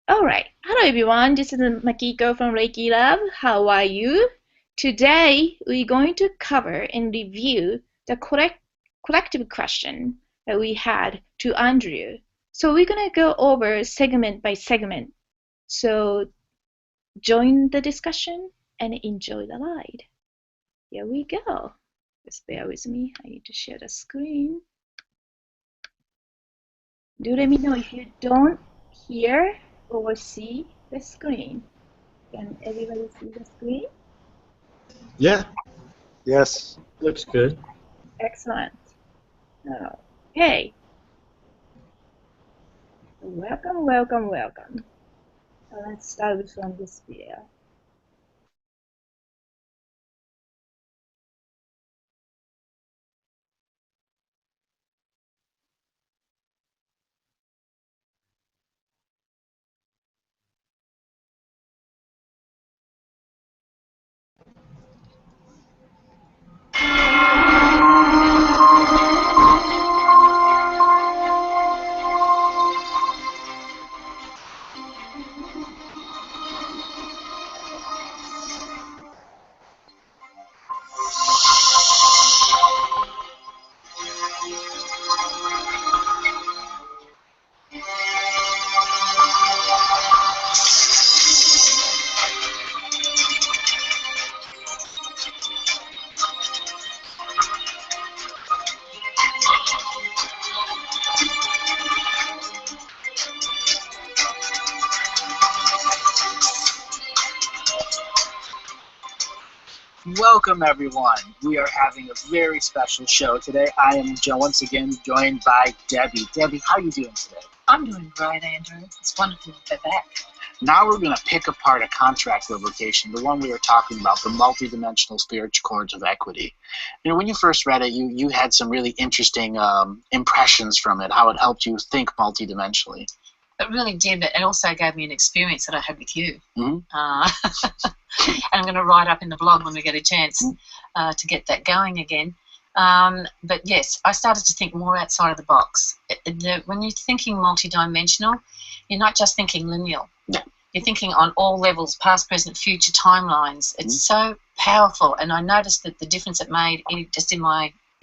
Alright, hello everyone, this is Makiko from Reiki Lab. How are you? Today we're going to cover and review the collective question that we had to Andrew. So we're going to go over segment by segment. So join the discussion and enjoy the ride. Here we go. Just bear with me, I need to share the screen. Do let me know if you don't hear or see the screen. Can everybody see the screen? Yeah. Yes. Looks good. Excellent. Okay. Welcome, welcome, welcome. So let's start from this video. Welcome everyone. We are having a very special show today. I am once again joined by Debbie. Debbie, how are you doing today? I'm doing great, Andrew. It's wonderful to be back. Now we're going to pick apart a contract revocation, the one we were talking about, the multidimensional spiritual chords of equity. You know, when you first read it, you had some really interesting impressions from it, how it helped you think multidimensionally. It really did, but it also gave me an experience that I had with you. Mm-hmm. And I'm going to write up in the blog when we get a chance to get that going again. But yes, I started to think more outside of the box. When you're thinking multidimensional, you're not just thinking linear. Yeah. You're thinking on all levels, past, present, future timelines. It's so powerful, and I noticed that the difference it made just in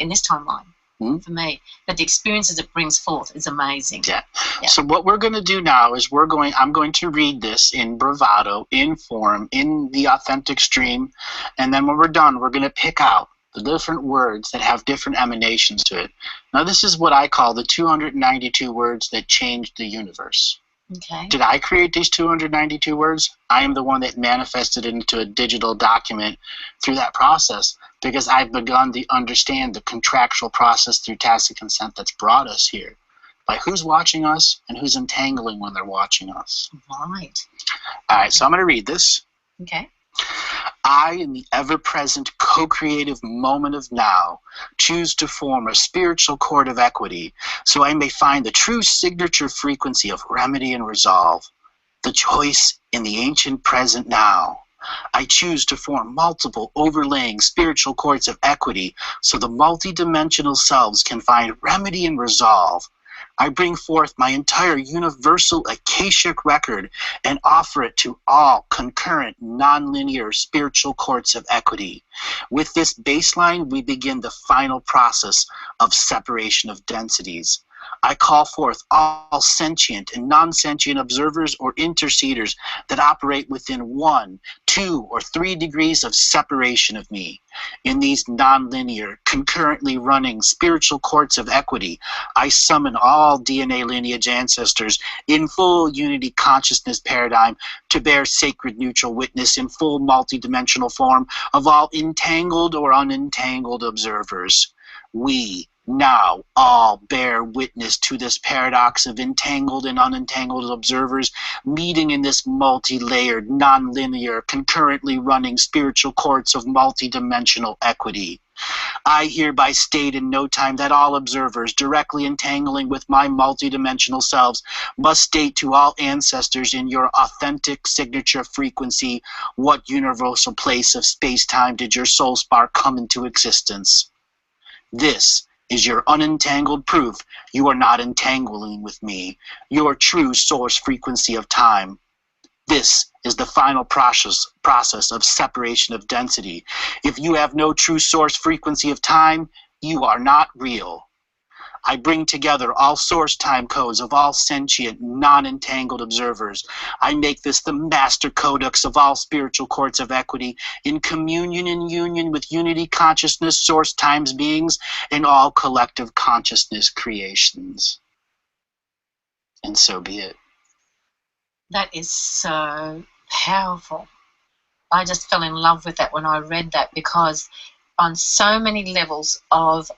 this timeline. For me, that the experiences it brings forth is amazing. Yeah. So what we're going to do now is I'm going to read this in bravado, in form, in the authentic stream, and then when we're done, we're going to pick out the different words that have different emanations to it. Now, this is what I call the 292 words that changed the universe. Okay. Did I create these 292 words? I am the one that manifested it into a digital document through that process because I've begun to understand the contractual process through tacit consent that's brought us here by who's watching us and who's entangling when they're watching us. Right. All right, so I'm going to read this. Okay. I, in the ever-present co-creative moment of now, choose to form a spiritual chord of equity so I may find the true signature frequency of remedy and resolve, the choice in the ancient present now. I choose to form multiple overlaying spiritual chords of equity so the multidimensional selves can find remedy and resolve. I bring forth my entire universal Akashic record and offer it to all concurrent, nonlinear spiritual chords of equity. With this baseline, we begin the final process of separation of densities. I call forth all sentient and non-sentient observers or interceders that operate within 1, 2, or 3 degrees of separation of me. In these non-linear, concurrently running spiritual courts of equity, I summon all DNA lineage ancestors in full unity consciousness paradigm to bear sacred neutral witness in full multidimensional form of all entangled or unentangled observers. We now all bear witness to this paradox of entangled and unentangled observers meeting in this multi-layered, non-linear, concurrently running spiritual courts of multidimensional equity. I hereby state in no time that all observers directly entangling with my multidimensional selves must state to all ancestors in your authentic signature frequency what universal place of space-time did your soul spark come into existence. This is your unentangled proof you are not entangling with me, your true source frequency of time. This is the final process of separation of density. If you have no true source frequency of time, you are not real. I bring together all source time codes of all sentient, non-entangled observers. I make this the master codex of all spiritual courts of equity, in communion and union with unity consciousness, source times beings, and all collective consciousness creations. And so be it. That is so powerful. I just fell in love with that when I read that, because on so many levels of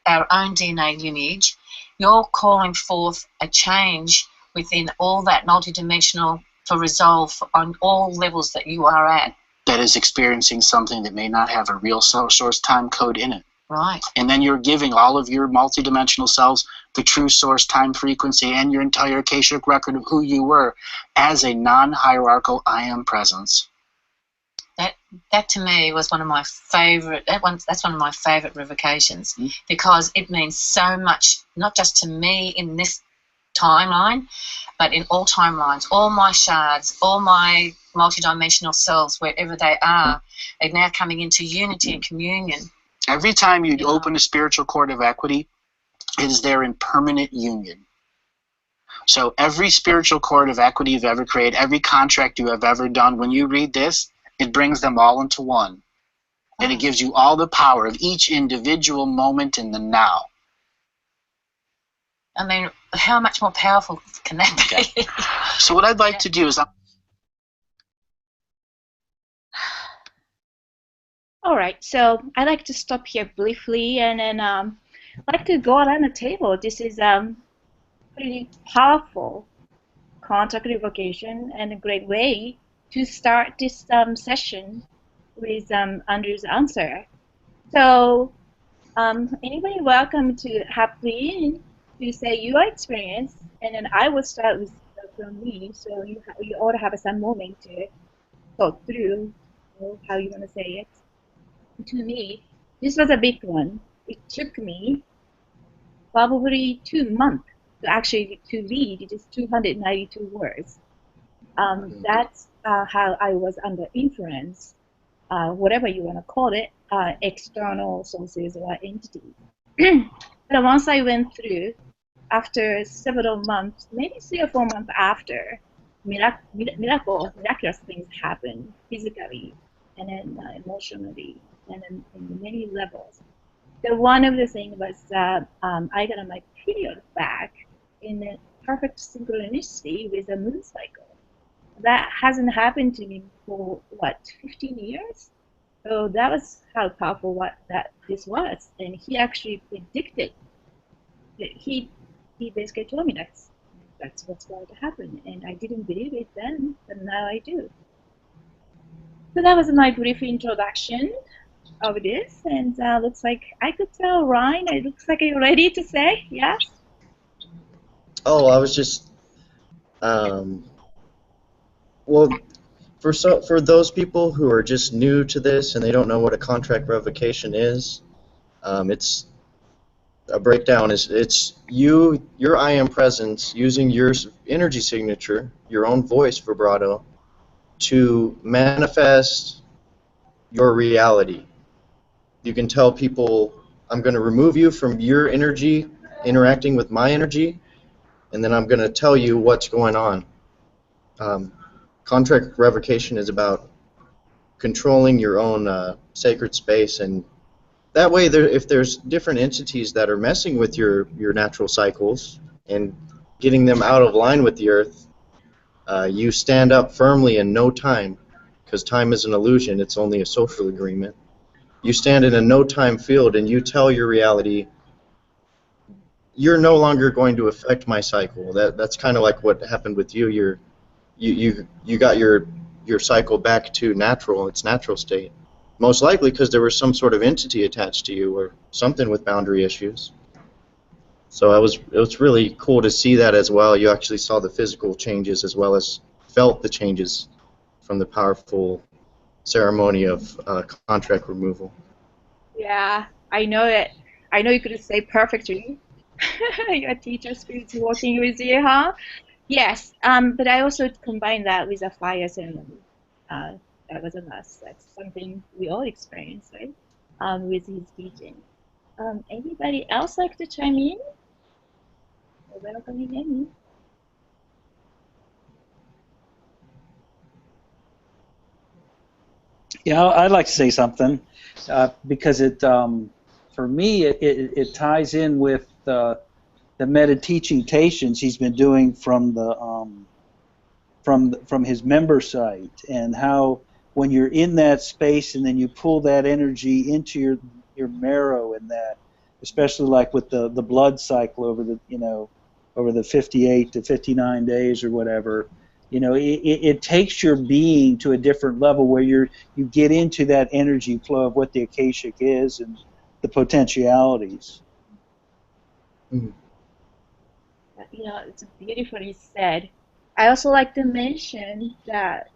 our own DNA lineage, you're calling forth a change within all that multidimensional for resolve on all levels that you are at. That is experiencing something that may not have a real source time code in it. Right. And then you're giving all of your multidimensional selves the true source time frequency and your entire Akashic record of who you were as a non-hierarchical I am presence. That to me was one of my favorite. That's one of my favorite revocations, because it means so much, not just to me in this timeline, but in all timelines. All my shards, all my multidimensional selves, wherever they are now coming into unity and communion. Every time you open a spiritual court of equity, it is there in permanent union. So every spiritual court of equity you've ever created, every contract you have ever done, when you read this, it brings them all into one. And it gives you all the power of each individual moment in the now. I mean, how much more powerful can that be? Okay. So what I'd like to do is... All right, so I'd like to stop here briefly, and then I'd like to go around the table. This is pretty powerful contract revocation and a great way to start this session with Andrew's answer. So anybody welcome to happily to say your experience, and then I will start with from me, so you all have some moment to talk through how you want to say it. To me, this was a big one. It took me probably 2 months to read just 292 words. That's how I was under influence, whatever you want to call it, external sources or entities. But once I went through, after several months, maybe 3 or 4 months after, miraculous things happened physically and then emotionally and then in many levels. So one of the things was that I got my period back in a perfect synchronicity with the moon cycle. That hasn't happened to me for, 15 years? So that was how powerful this was. And he actually predicted that he basically told me that's what's going to happen. And I didn't believe it then, but now I do. So that was my brief introduction of this. And looks like I could tell Ryan, it looks like you're ready to say, yes? Oh, I was just, well, for those people who are just new to this and they don't know what a contract revocation is, it's a breakdown. It's your I am presence using your energy signature, your own voice vibrato, to manifest your reality. You can tell people, I'm going to remove you from your energy interacting with my energy, and then I'm going to tell you what's going on. Contract revocation is about controlling your own sacred space, and that way, if there's different entities that are messing with your natural cycles and getting them out of line with the earth, you stand up firmly in no time, because time is an illusion, it's only a social agreement. You stand in a no-time field and you tell your reality, you're no longer going to affect my cycle. That's kind of like what happened with you. You got your cycle back to its natural state. Most likely because there was some sort of entity attached to you or something with boundary issues. So it was really cool to see that as well. You actually saw the physical changes as well as felt the changes from the powerful ceremony of contract removal. Yeah, I know it. I know you could say perfectly. Your teacher spirit's working with you, huh? Yes, but I also combine that with a fire ceremony. That was a must. That's something we all experience, right? With his teaching. Anybody else like to chime in? Welcome again. Yeah, I'd like to say something because for me, it ties in with the meditations he's been doing from from his member site, and how when you're in that space and then you pull that energy into your marrow, and that, especially like with the blood cycle over the over the 58 to 59 days or whatever. It takes your being to a different level where you get into that energy flow of what the Akashic is and the potentialities. It's beautifully said. I also like to mention that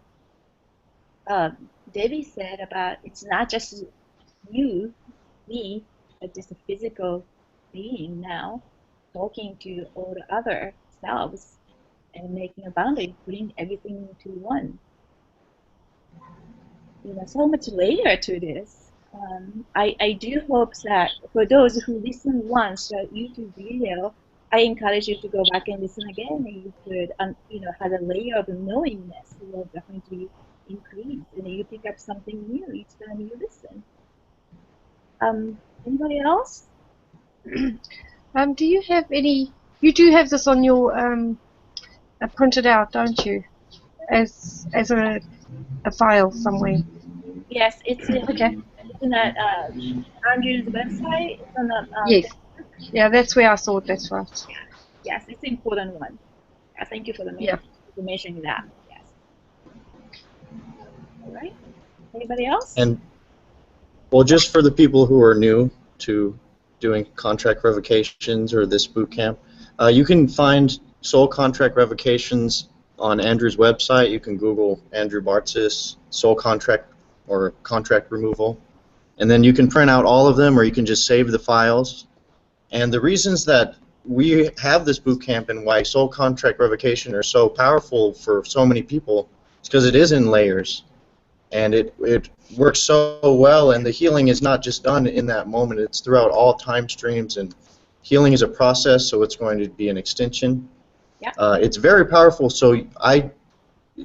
Debbie said about it's not just you, me, but just a physical being now talking to all the other selves and making a boundary, putting everything into one. So much layer to this. I do hope that for those who listen once the YouTube video, I encourage you to go back and listen again, and you could, have a layer of knowingness. It will definitely increase, and you pick up something new each time you listen. Anybody else? Do you have any? You do have this on your printed out, don't you? As a file somewhere. Yes, it's in, Okay. it's in that Andrew's website. It's on the Yes. Yeah, that's where I saw it. That's right. Yes, it's an important one. Thank you for mentioning that. Yes. All right. Anybody else? And well, just for the people who are new to doing contract revocations or this boot camp, you can find soul contract revocations on Andrew's website. You can Google Andrew Bartzis soul contract or contract removal, and then you can print out all of them, or you can just save the files. And the reasons that we have this boot camp and why soul contract revocation are so powerful for so many people is because it is in layers, and it works so well, and the healing is not just done in that moment, it's throughout all time streams, and healing is a process, so it's going to be an extension. Yeah. It's very powerful, so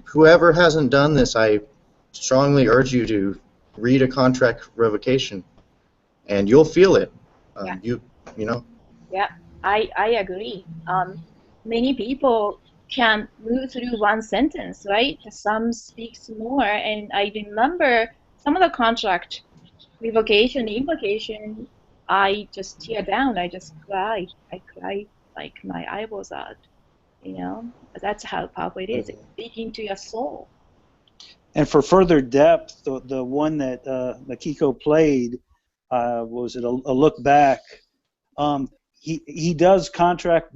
whoever hasn't done this, I strongly urge you to read a contract revocation, and you'll feel it. You know. Yeah, I agree. Many people can move through one sentence, right? Some speaks more, and I remember some of the contract revocation, invocation, I just tear down. I just cry. I cry like my eyeballs out. That's how powerful it is. It's speaking to your soul. And for further depth, the one that Makiko played was it a look back. He does contract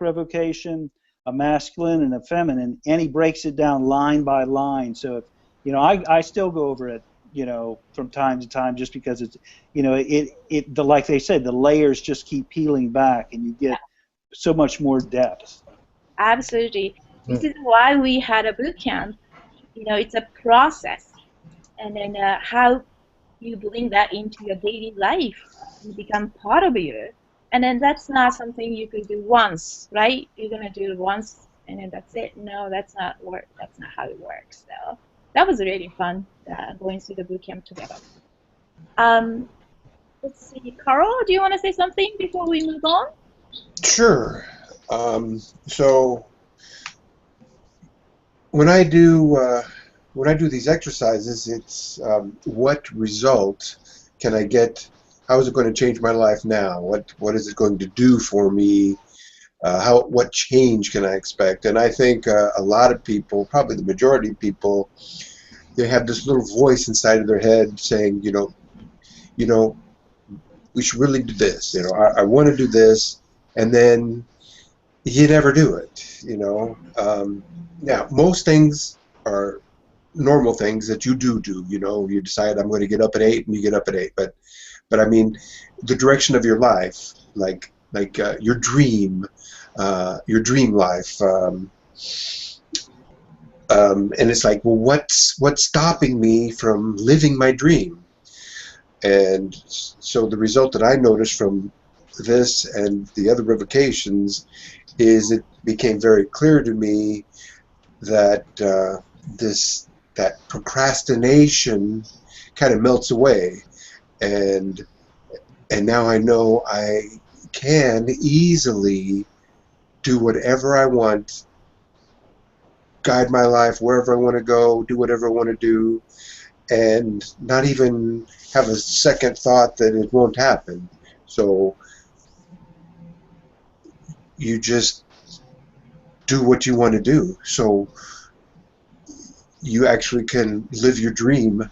revocation, a masculine and a feminine, and he breaks it down line by line. So if, I still go over it, from time to time, just because it's, like they said, the layers just keep peeling back, and you get so much more depth. Absolutely. This is why we had a boot camp. It's a process, and then how you bring that into your daily life, you become part of you. And then that's not something you could do once, right? You're gonna do it once and then that's it. No, that's not how it works. So that was really fun going through the boot camp together. Let's see, Carl, do you want to say something before we move on? Sure. So when I do these exercises, it's what result can I get? How is it going to change my life now? What is it going to do for me? What change can I expect? And I think a lot of people, probably the majority of people, they have this little voice inside of their head saying, we should really do this. I want to do this, and then you never do it. Now, most things are normal things that you do. You decide I'm going to get up at 8, and you get up at 8. But but I mean the direction of your life, like your dream life. And it's like, well, what's stopping me from living my dream? And so the result that I noticed from this and the other revocations is it became very clear to me that that procrastination kind of melts away, and now I know I can easily do whatever I want, guide my life wherever I want to go, do whatever I want to do, and not even have a second thought that it won't happen. So you just do what you want to do. So you actually can live your dream.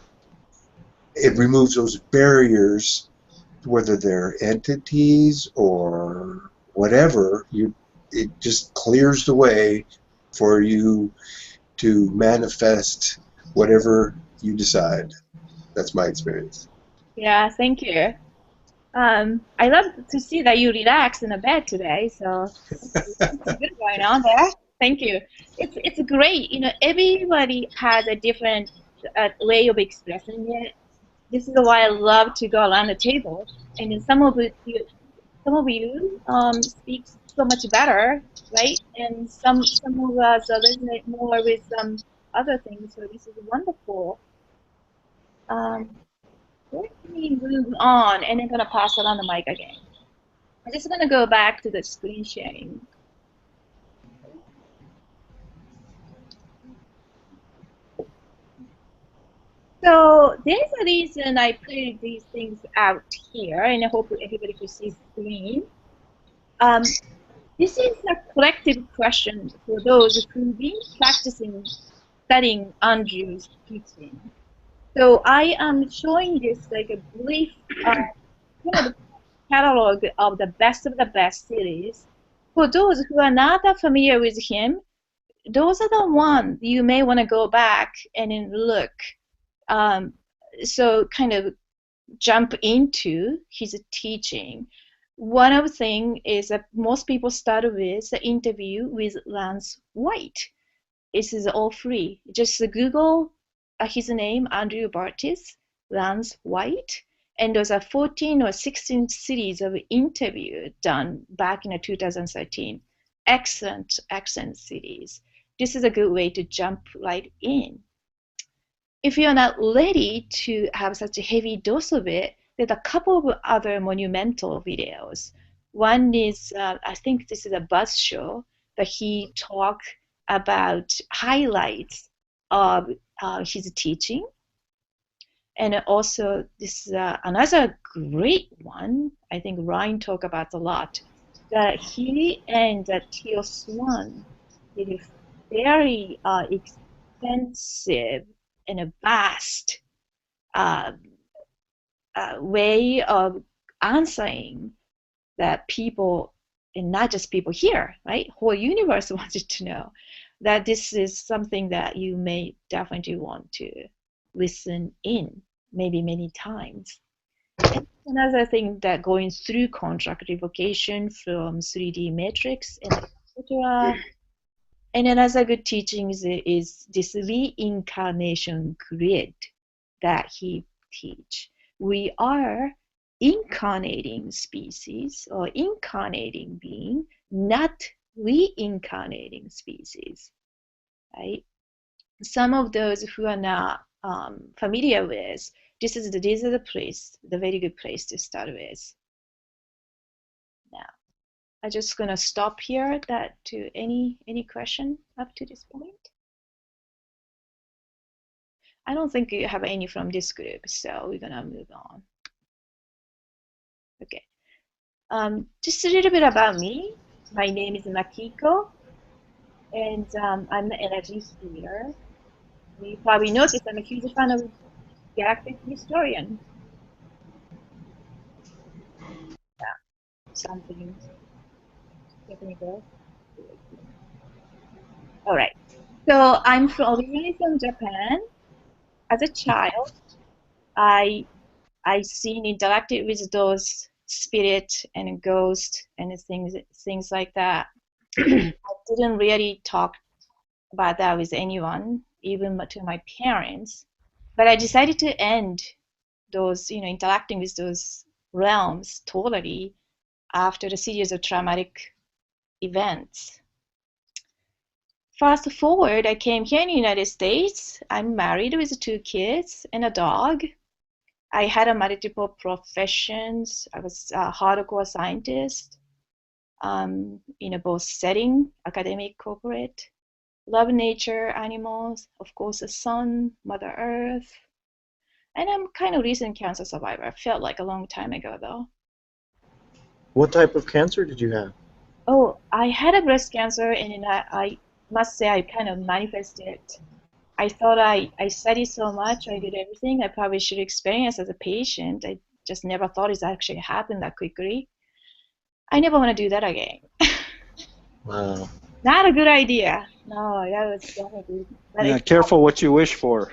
It removes those barriers, whether they're entities or whatever. It just clears the way for you to manifest whatever you decide. That's my experience. Yeah, thank you. I love to see that you relax in the bed today, so something good going on there. Thank you. It's great. You know, everybody has a different way of expressing it. This is why I love to go around the table. And then some of you speak so much better, right? And some of us resonate more with some other things. So this is wonderful. Um, Let me move on, and I'm gonna pass it on the mic again. I'm just gonna go back to the screen sharing. So there's a reason I put these things out here, and I hope everybody can see the screen. This is a collective question for those who've been practicing studying Andrew's teaching. So I am showing this like a brief, the catalog of the best series. For those who are not familiar with him, those are the ones you may want to go back and then look. So kind of jump into his teaching. One of the things is that most people start with the interview with Lance White. This is all free. Just Google his name, Andrew Bartzis, Lance White, and there's a 14 or 16 series of interview done back in 2013. Excellent series. This is a good way to jump right in. If you're not ready to have such a heavy dose of it, there's a couple of other monumental videos. One is, I think this is a Buzz show, that he talked about highlights of his teaching. And also, this is another great one, I think Ryan talked about a lot, that he and Teal Swan did a very expensive and a vast way of answering that people, and not just people here, right? Whole universe wanted to know. That this is something that you may definitely want to listen in, maybe many times. And another thing that going through contract revocation from 3D matrix and etc. And another good teaching is this reincarnation grid that he teach. We are incarnating species or incarnating being, not reincarnating species, right? Some of those who are not familiar with, these are the very good place to start with. Now, I'm just gonna stop here. That to any question up to this point. I don't think you have any from this group, so we're gonna move on. Okay. Just a little bit about me. My name is Makiko, and I'm an energy healer. You probably noticed I'm a huge fan of galactic historian. Yeah, something technical. All right. So I'm originally from Japan. As a child, I I seen interacted with those spirit and ghosts and things like that. I didn't really talk about that with anyone, even to my parents. But I decided to end those, interacting with those realms totally after a series of traumatic events. Fast forward, I came here in the United States. I'm married with 2 kids and a dog. I had a multiple professions. I was a hardcore scientist in a both setting, academic, corporate. Love nature, animals, of course, the sun, Mother Earth. And I'm kind of recent cancer survivor. Felt like a long time ago, though. What type of cancer did you have? Oh, I had a breast cancer, and I must say I kind of manifested it. I thought I studied so much, I did everything I probably should experience as a patient. I just never thought it actually happened that quickly. I never want to do that again. Wow. Not a good idea. No, that was definitely. But Yeah, careful what you wish for.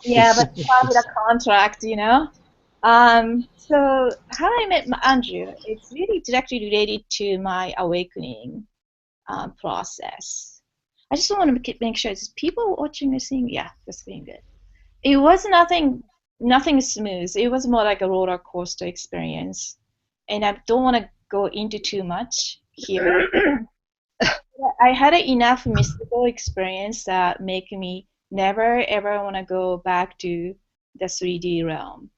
yeah, but it's part of the contract, So how I met Andrew, it's really directly related to my awakening process. I just want to make sure there's people watching this thing. Yeah, that's being good. It was nothing smooth. It was more like a roller coaster experience, and I don't want to go into too much here. I had enough mystical experience that make me never ever want to go back to the 3D realm.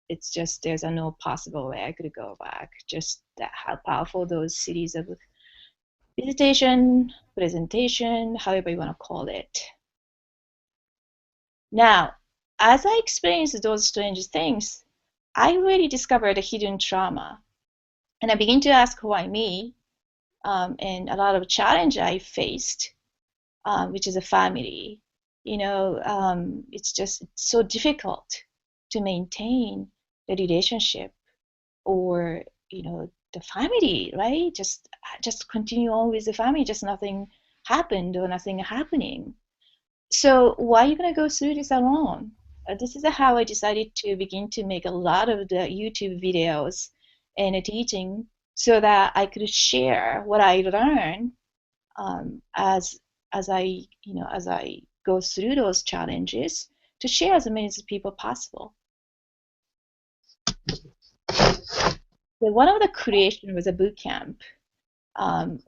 It's just there's no possible way I could go back. Just that how powerful those cities of visitation, presentation, however you want to call it. Now, as I experienced those strange things, I really discovered a hidden trauma. And I began to ask why me, and a lot of challenge I faced, which is a family. It's so difficult to maintain the relationship or, the family, right? Just continue on with the family, just nothing happened or nothing happening. So why are you going to go through this alone? This is how I decided to begin to make a lot of the YouTube videos and teaching so that I could share what I learned as I go through those challenges to share as many as people possible. So one of the creation was a boot camp.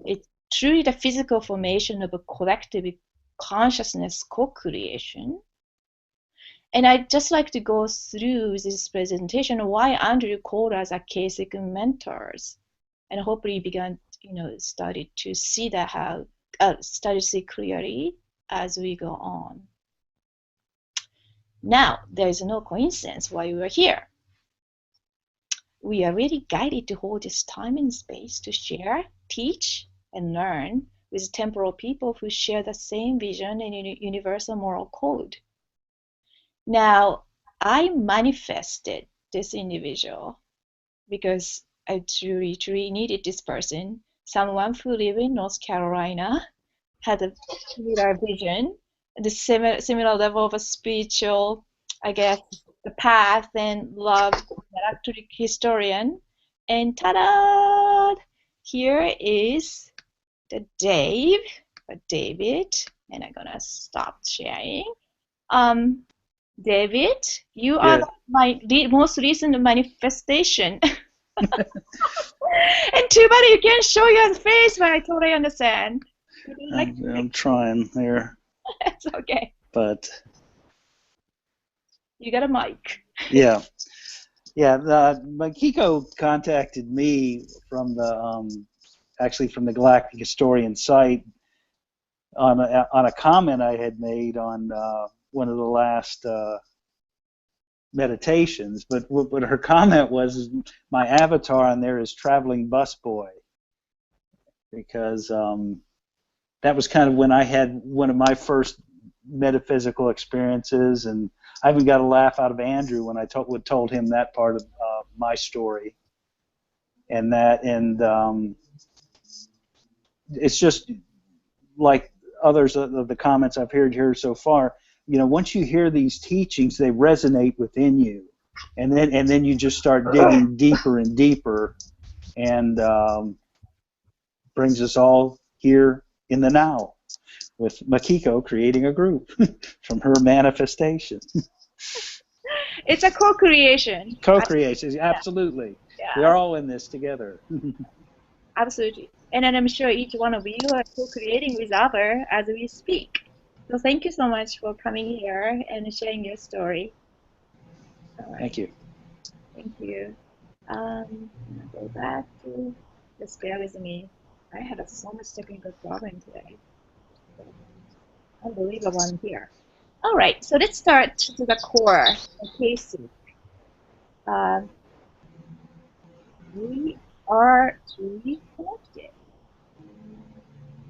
It's truly the physical formation of a collective consciousness co-creation. And I'd just like to go through this presentation why Andrew called us Akashic mentors, and hopefully started to see started to see clearly as we go on. Now, there is no coincidence why we are here. We are really guided to hold this time and space to share, teach, and learn with temporal people who share the same vision and universal moral code. Now, I manifested this individual because I truly, truly needed this person, someone who lived in North Carolina, had a similar vision, the similar level of a spiritual, I guess, the path and love, galactic historian. And ta-da! Here is the David, and I'm gonna stop sharing. David, you are my most recent manifestation. And too bad you can't show your face, but I totally understand. I'm trying there. It's okay. But you got a mic. Yeah. Makiko contacted me from the Galactic Historian site on a comment I had made on one of the last meditations. But what her comment was is my avatar on there is Traveling Busboy, because that was kind of when I had one of my first metaphysical experiences, and I even got a laugh out of Andrew when I told him that part of my story, and it's just like others of the comments I've heard here so far. Once you hear these teachings, they resonate within you, and then you just start digging deeper and deeper, and brings us all here in the now, with Makiko creating a group from her manifestation. It's a co-creation. Co-creation, absolutely. Yeah. We are all in this together. Absolutely. And then I'm sure each one of you are co-creating with other as we speak. So thank you so much for coming here and sharing your story. All right. Thank you. Thank you. I'm gonna go back to, just bear with me. I had so much technical problem today. Unbelievable I'm here. All right, so let's start to the core, the cases. We are truly connected.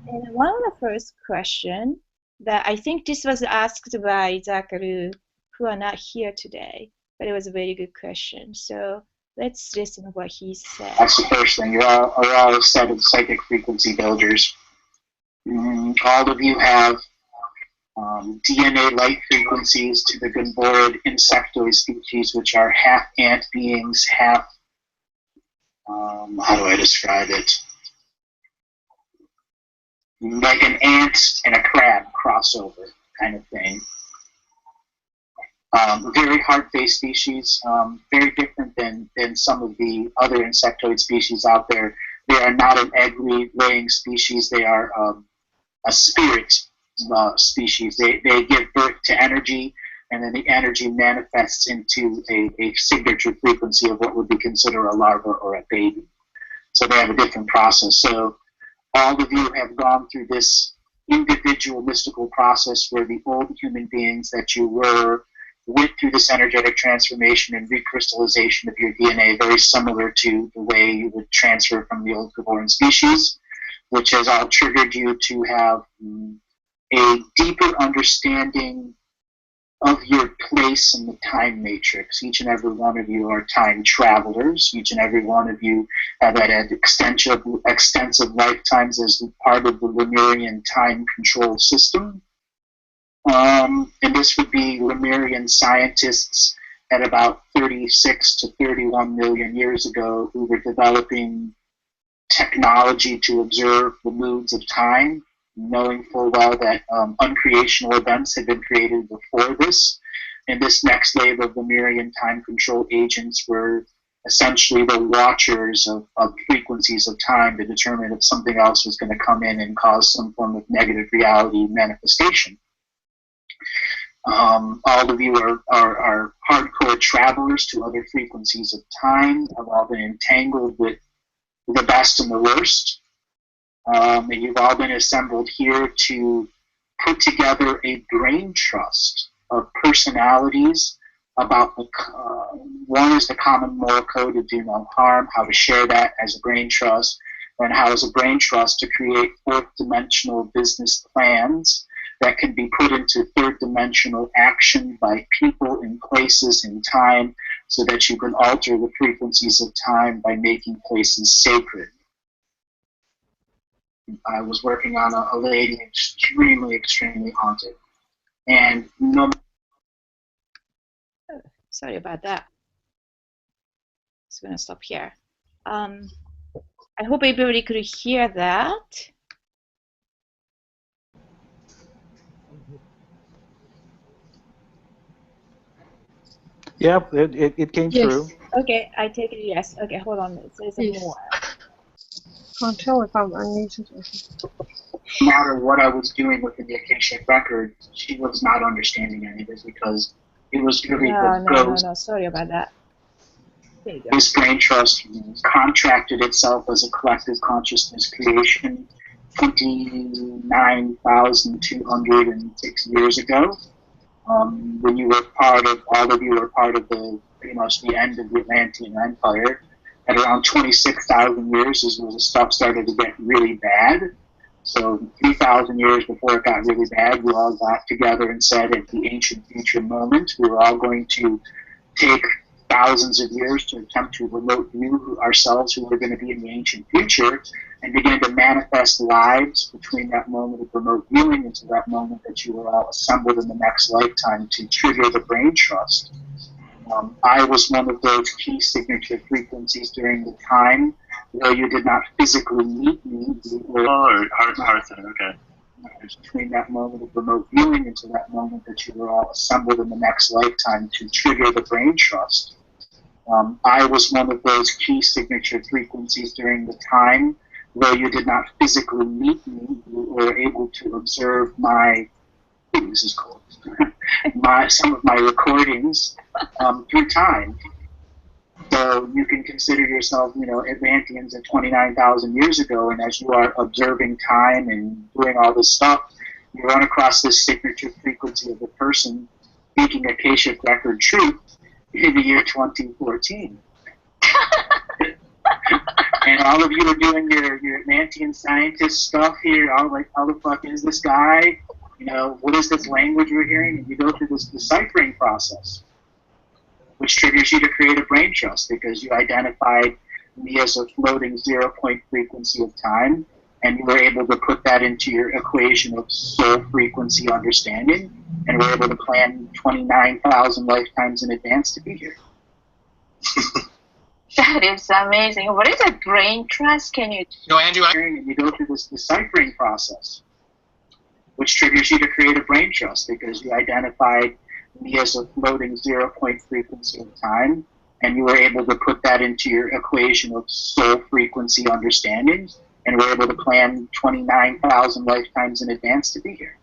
And one of the first question that I think this was asked by Zakaru, who are not here today, but it was a very good question. So let's listen to what he said. That's the first thing. You're all a set of psychic frequency builders. All of you have DNA light frequencies to the Goborin insectoid species, which are half ant beings, half, how do I describe it? Like an ant and a crab crossover kind of thing. Very hard-faced species, very different than some of the other insectoid species out there. They are not an egg-laying species. They are a spirit species. They give birth to energy, and then the energy manifests into a signature frequency of what would be considered a larva or a baby. So they have a different process. So all of you have gone through this individual mystical process where the old human beings that you were went through this energetic transformation and recrystallization of your DNA, very similar to the way you would transfer from the old Goborin species, which has all triggered you to have a deeper understanding of your place in the time matrix. Each and every one of you are time travelers. Each and every one of you have had extensive lifetimes as part of the Lemurian time control system. And this would be Lemurian scientists at about 36 to 31 million years ago who were developing technology to observe the moods of time, knowing full well that uncreational events had been created before this. And this next wave of Lemurian time control agents were essentially the watchers of frequencies of time to determine if something else was going to come in and cause some form of negative reality manifestation. All of you are hardcore travelers to other frequencies of time, have all been entangled with the best and the worst. And you've all been assembled here to put together a brain trust of personalities about one is the common moral code to do no harm, how to share that as a brain trust, and how as a brain trust to create fourth dimensional business plans that can be put into third dimensional action by people in places in time so that you can alter the frequencies of time by making places sacred. I was working on a lady extremely, extremely haunted. And no. Oh, sorry about that. Just gonna stop here. I hope everybody could hear that. Yep, it came through. Okay, I take it yes. Okay, hold on. There's Yes. more. Can't tell if I'm unmuted. No matter what I was doing within the Akashic record, she was not understanding any of this because it was really No. Sorry about that. There you go. This brain trust contracted itself as a collective consciousness creation 29,206 years ago. When you were all of you were part of pretty much the end of the Atlantean Empire. At around 26,000 years is when the stuff started to get really bad. So 3,000 years before it got really bad, we all got together and said at the ancient future moment, we were all going to take thousands of years to attempt to remote view ourselves who were going to be in the ancient future and begin to manifest lives between that moment of remote viewing into that moment that you were all assembled in the next lifetime to trigger the brain trust. I was one of those key signature frequencies during the time, though you did not physically meet me. Arthur, okay. Between that moment of remote viewing into that moment that you were all assembled in the next lifetime to trigger the brain trust. I was one of those key signature frequencies during the time, though you did not physically meet me, you were able to observe my, this is cool, some of my recordings through time. So you can consider yourself, Atlanteans at 29,000 years ago, and as you are observing time and doing all this stuff, you run across this signature frequency of a person speaking Akashic record truth in the year 2014. And all of you are doing your Atlantean scientist stuff here, all like, how the fuck is this guy? What is this language we're hearing? And you go through this deciphering process, which triggers you to create a brain trust because you identified me as a floating 0-point frequency of time, and you were able to put that into your equation of soul frequency understanding, and were able to plan 29,000 lifetimes in advance to be here. That is amazing. What is a brain trust? Can you... No, Andrew, and you go through this deciphering process, which triggers you to create a brain trust because you identified me as a floating 0-point frequency of time, and you were able to put that into your equation of soul frequency understanding, and were able to plan 29,000 lifetimes in advance to be here.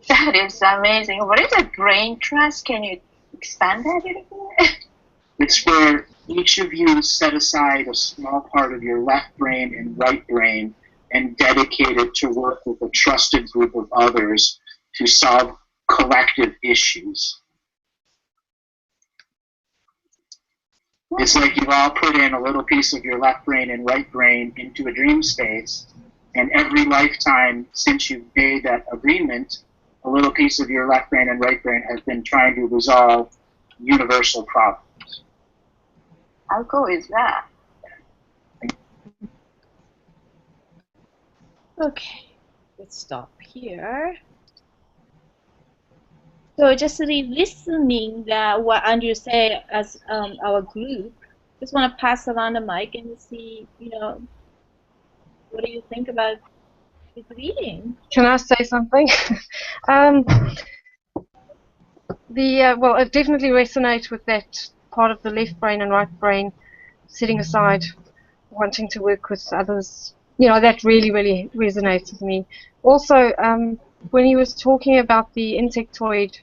That is amazing. What is a brain trust? Can you expand that a little bit? It's where each of you set aside a small part of your left brain and right brain and dedicate it to work with a trusted group of others to solve collective issues. It's like you've all put in a little piece of your left brain and right brain into a dream space, and every lifetime since you've made that agreement, a little piece of your left brain and right brain has been trying to resolve universal problems. How cool is that? Okay, let's stop here. So just listening that what Andrew said as our group, just want to pass around the mic and see, what do you think about his reading? Can I say something? Well, it definitely resonates with that part of the left brain and right brain, setting aside, wanting to work with others. That really, really resonates with me. Also, when he was talking about the insectoid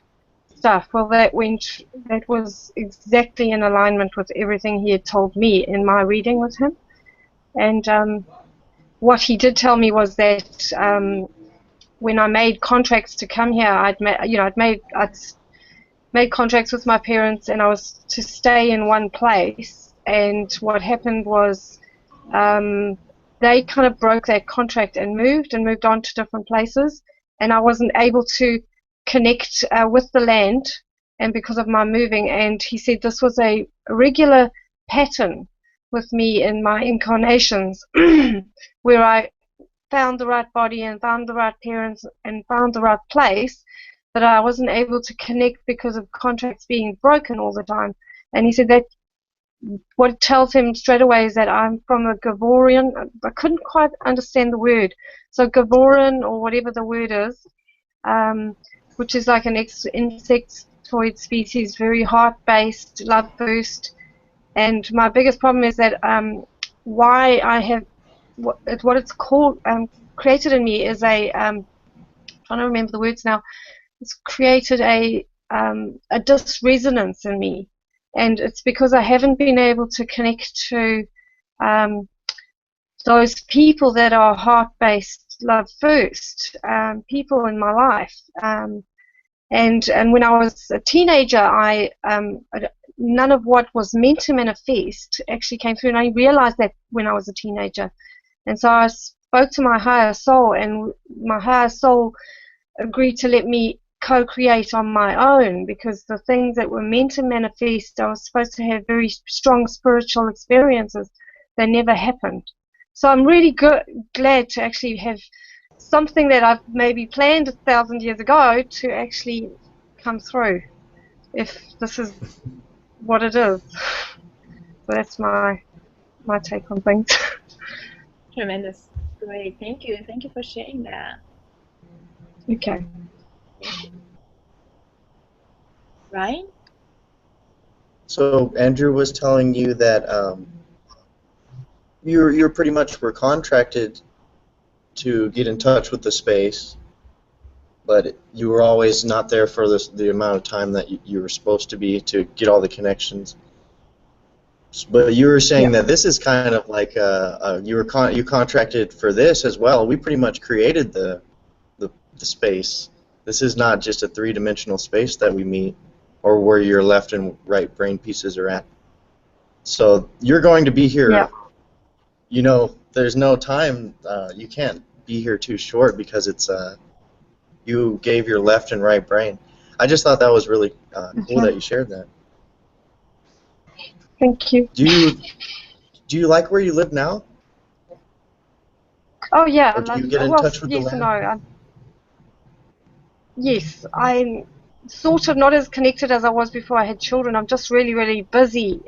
stuff, well, that was exactly in alignment with everything he had told me in my reading with him. And what he did tell me was that when I made contracts to come here, I'd made contracts with my parents, and I was to stay in one place. And what happened was they kind of broke that contract and moved on to different places, and I wasn't able to connect with the land, and because of my moving. And he said this was a regular pattern with me in my incarnations, where I found the right body and found the right parents and found the right place, but I wasn't able to connect because of contracts being broken all the time. And he said that what it tells him straight away is that I'm from a Govorin. I couldn't quite understand the word. So Ghovorin, or whatever the word is, which is like an insectoid species, very heart-based, love-first. And my biggest problem is that why I have what it's called created in me is a trying to remember the words now. It's created a dysresonance in me, and it's because I haven't been able to connect to those people that are heart-based, love-first people in my life. And when I was a teenager, none of what was meant to manifest actually came through, and I realized that when I was a teenager. And so I spoke to my higher soul, and my higher soul agreed to let me co-create on my own, because the things that were meant to manifest, I was supposed to have very strong spiritual experiences. They never happened. So I'm really glad to actually have something that I've maybe planned 1,000 years ago to actually come through. if this is what it is. So that's my take on things. Tremendous. Great. Thank you. Thank you for sharing that. Okay. Right? So Andrew was telling you that you're pretty much were contracted to get in touch with the space, but you were always not there for the amount of time that you were supposed to be to get all the connections. But you were saying that this is kind of like you contracted for this as well. We pretty much created the space. This is not just a three-dimensional space that we meet, or where your left and right brain pieces are at. So you're going to be here. Yeah. You know, there's no time. You can't be here too short because it's you gave your left and right brain. I just thought that was really cool that you shared that. Thank you. Do you like where you live now? Oh yeah, Or do you get in touch with the yes and land? no. Yes, I'm sort of not as connected as I was before I had children. I'm just really, really busy,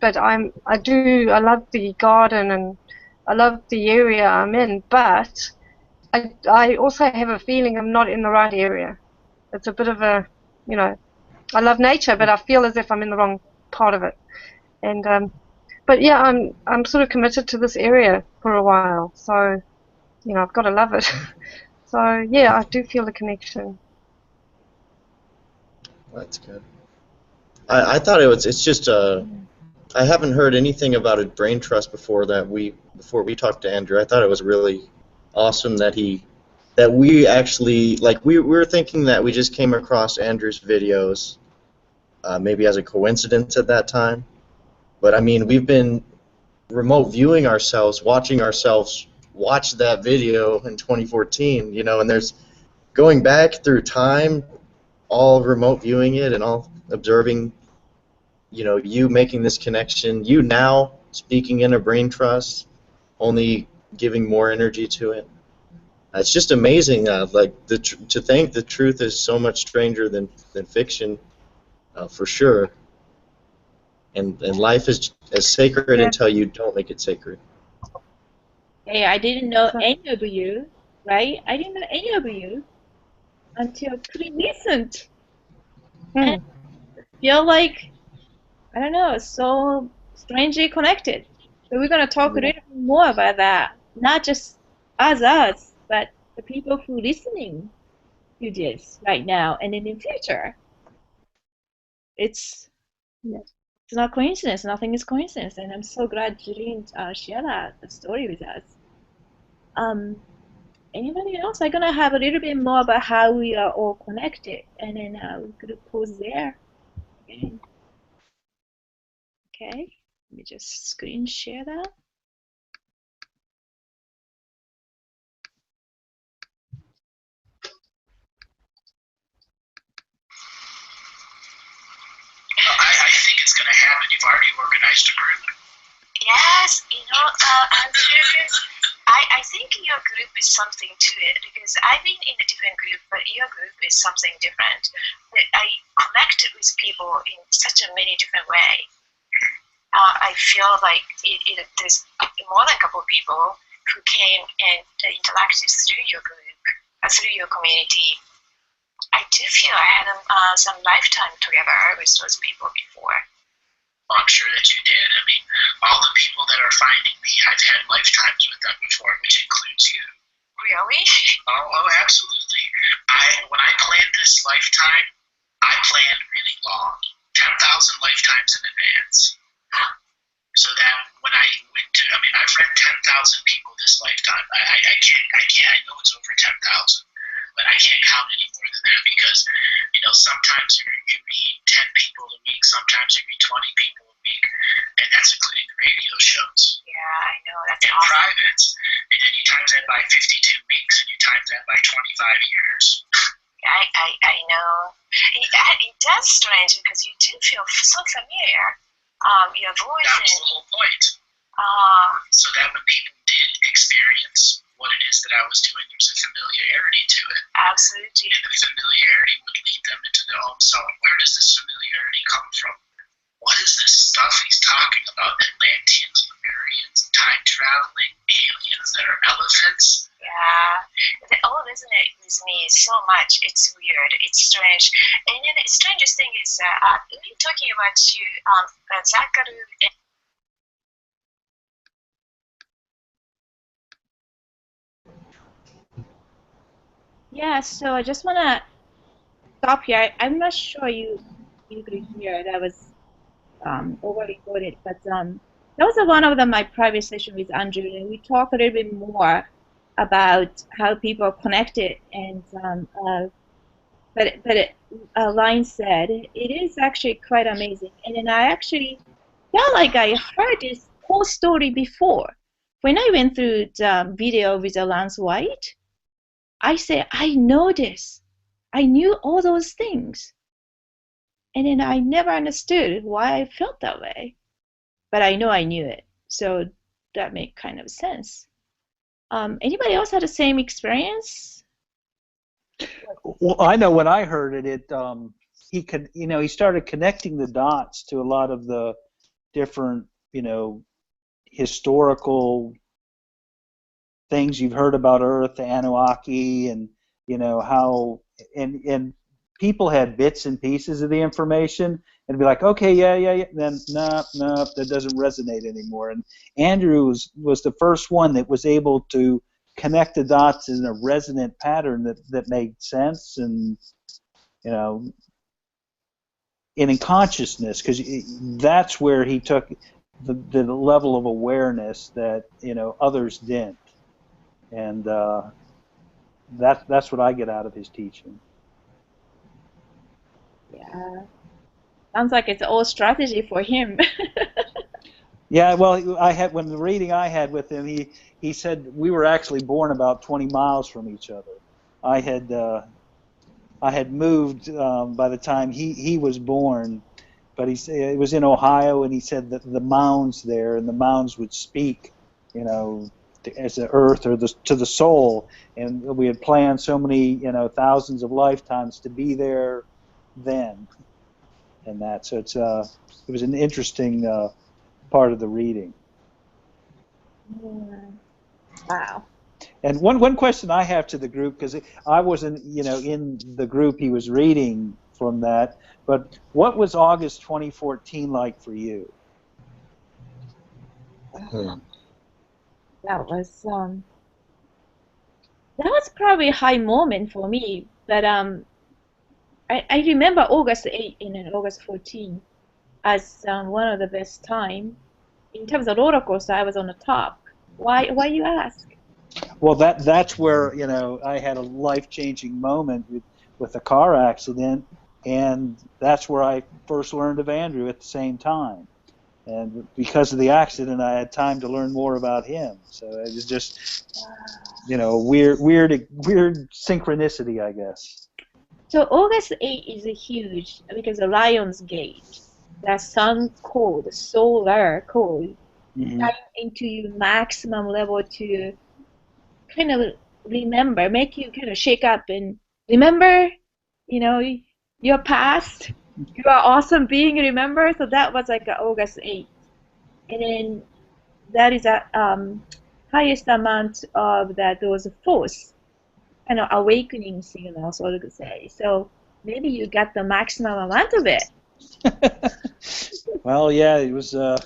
but I love the garden and I love the area I'm in, but I also have a feeling I'm not in the right area. It's a bit of a, I love nature, but I feel as if I'm in the wrong part of it. And but yeah, I'm sort of committed to this area for a while, so I've got to love it. So yeah, I do feel the connection. That's good. I thought it's just I haven't heard anything about a brain trust before we talked to Andrew. I thought it was really awesome that we actually, like, we were thinking that we just came across Andrew's videos maybe as a coincidence at that time. But I mean, we've been remote viewing ourselves, watching ourselves watch that video in 2014, and there's going back through time, all remote viewing it and all observing, you making this connection, you now speaking in a brain trust, only giving more energy to it. It's just amazing, to think the truth is so much stranger than fiction, for sure. And life is as sacred until you don't make it sacred. Hey, I didn't know any of you, right? I didn't know any of you until pretty recent. And I feel like, I don't know, so strangely connected. So we're going to talk a little bit more about that. Not just us, but the people who are listening to this right now and in the future. It's not coincidence. Nothing is coincidence. And I'm so glad Julian shared that story with us. Anybody else? I'm going to have a little bit more about how we are all connected. And then we're going to pause there. Okay. Let me just screen share that. I think it's going to happen. You've already organized a group. Yes, I'm serious. I think your group is something to it, because I've been in a different group, but your group is something different. I connected with people in such a many different way. I feel like there's more than a couple of people who came and interacted through your group, through your community. I do feel I had some lifetime together with those people before. Well, I'm sure that you did. I mean, all the people that are finding me, I've had lifetimes with them before, which includes you. Really? Oh, absolutely. When I planned this lifetime, I planned really long, 10,000 lifetimes in advance. So that when I went to, I've read 10,000 people this lifetime. I can't, I know it's over 10,000, but I can't count any more than that because, sometimes you read 10 people a week, sometimes you read 20 people a week, and that's including the radio shows. Yeah, I know, that's and awesome. Privates, and then you times that by 52 weeks, and you times that by 25 years. I know. It does strange because you do feel so familiar. Your voice. That was the whole point. So that when people did experience what it is that I was doing, there's a familiarity to it. Absolutely. And the familiarity would lead them into their own self. Where does this familiarity come from? What is this stuff he's talking about? Atlanteans, Lemurians, time traveling, aliens that are elephants? Yeah, all resonates with me so much. It's weird. It's strange. And then the strangest thing is, when you're talking about you, Zakaru. Yeah, so I just want to stop here. I'm not sure you could hear. That was over-recorded, but that was one of my private session with Andrew, and we talked a little bit more about how people are connected. And Line said it is actually quite amazing. And then I actually felt like I heard this whole story before. When I went through the video with Lance White, I said, I know this. I knew all those things. And then I never understood why I felt that way. But I know I knew it. So that made kind of sense. Anybody else had the same experience? Well, I know when I heard it, he could, he started connecting the dots to a lot of the different, historical things you've heard about Earth, the Anunnaki, and how and people had bits and pieces of the information and be like, okay, yeah. Then no, that doesn't resonate anymore. And Andrew was the first one that was able to connect the dots in a resonant pattern that made sense, and and in consciousness, because that's where he took the level of awareness that others didn't, and that's what I get out of his teaching. Yeah, sounds like it's all strategy for him. Yeah, well, when the reading I had with him, he said we were actually born about 20 miles from each other. I had moved by the time he was born, but he said it was in Ohio, and he said that the mounds there, and the mounds would speak, as the earth or to the soul, and we had planned so many thousands of lifetimes to be there then, and that. So it was an interesting part of the reading. Wow. And one question I have to the group, because I wasn't in the group he was reading from that, but what was August 2014 like for you? That was probably a high moment for me. But I remember August 8 and August 14 as one of the best time. In terms of roller coaster, I was on the top. Why you ask? Well, that's where I had a life-changing moment with a car accident, and that's where I first learned of Andrew at the same time. And because of the accident, I had time to learn more about him. So it was just, weird synchronicity, I guess. So August 8 is huge because the Lion's Gate, that sun cold, solar cold, time into your maximum level to kind of remember, make you kind of shake up and remember, your past. You are awesome being, remember? So that was like August 8th. And then that is a highest amount of those force, kind of awakening signal, so to say. So maybe you got the maximum amount of it. Well, yeah, it was a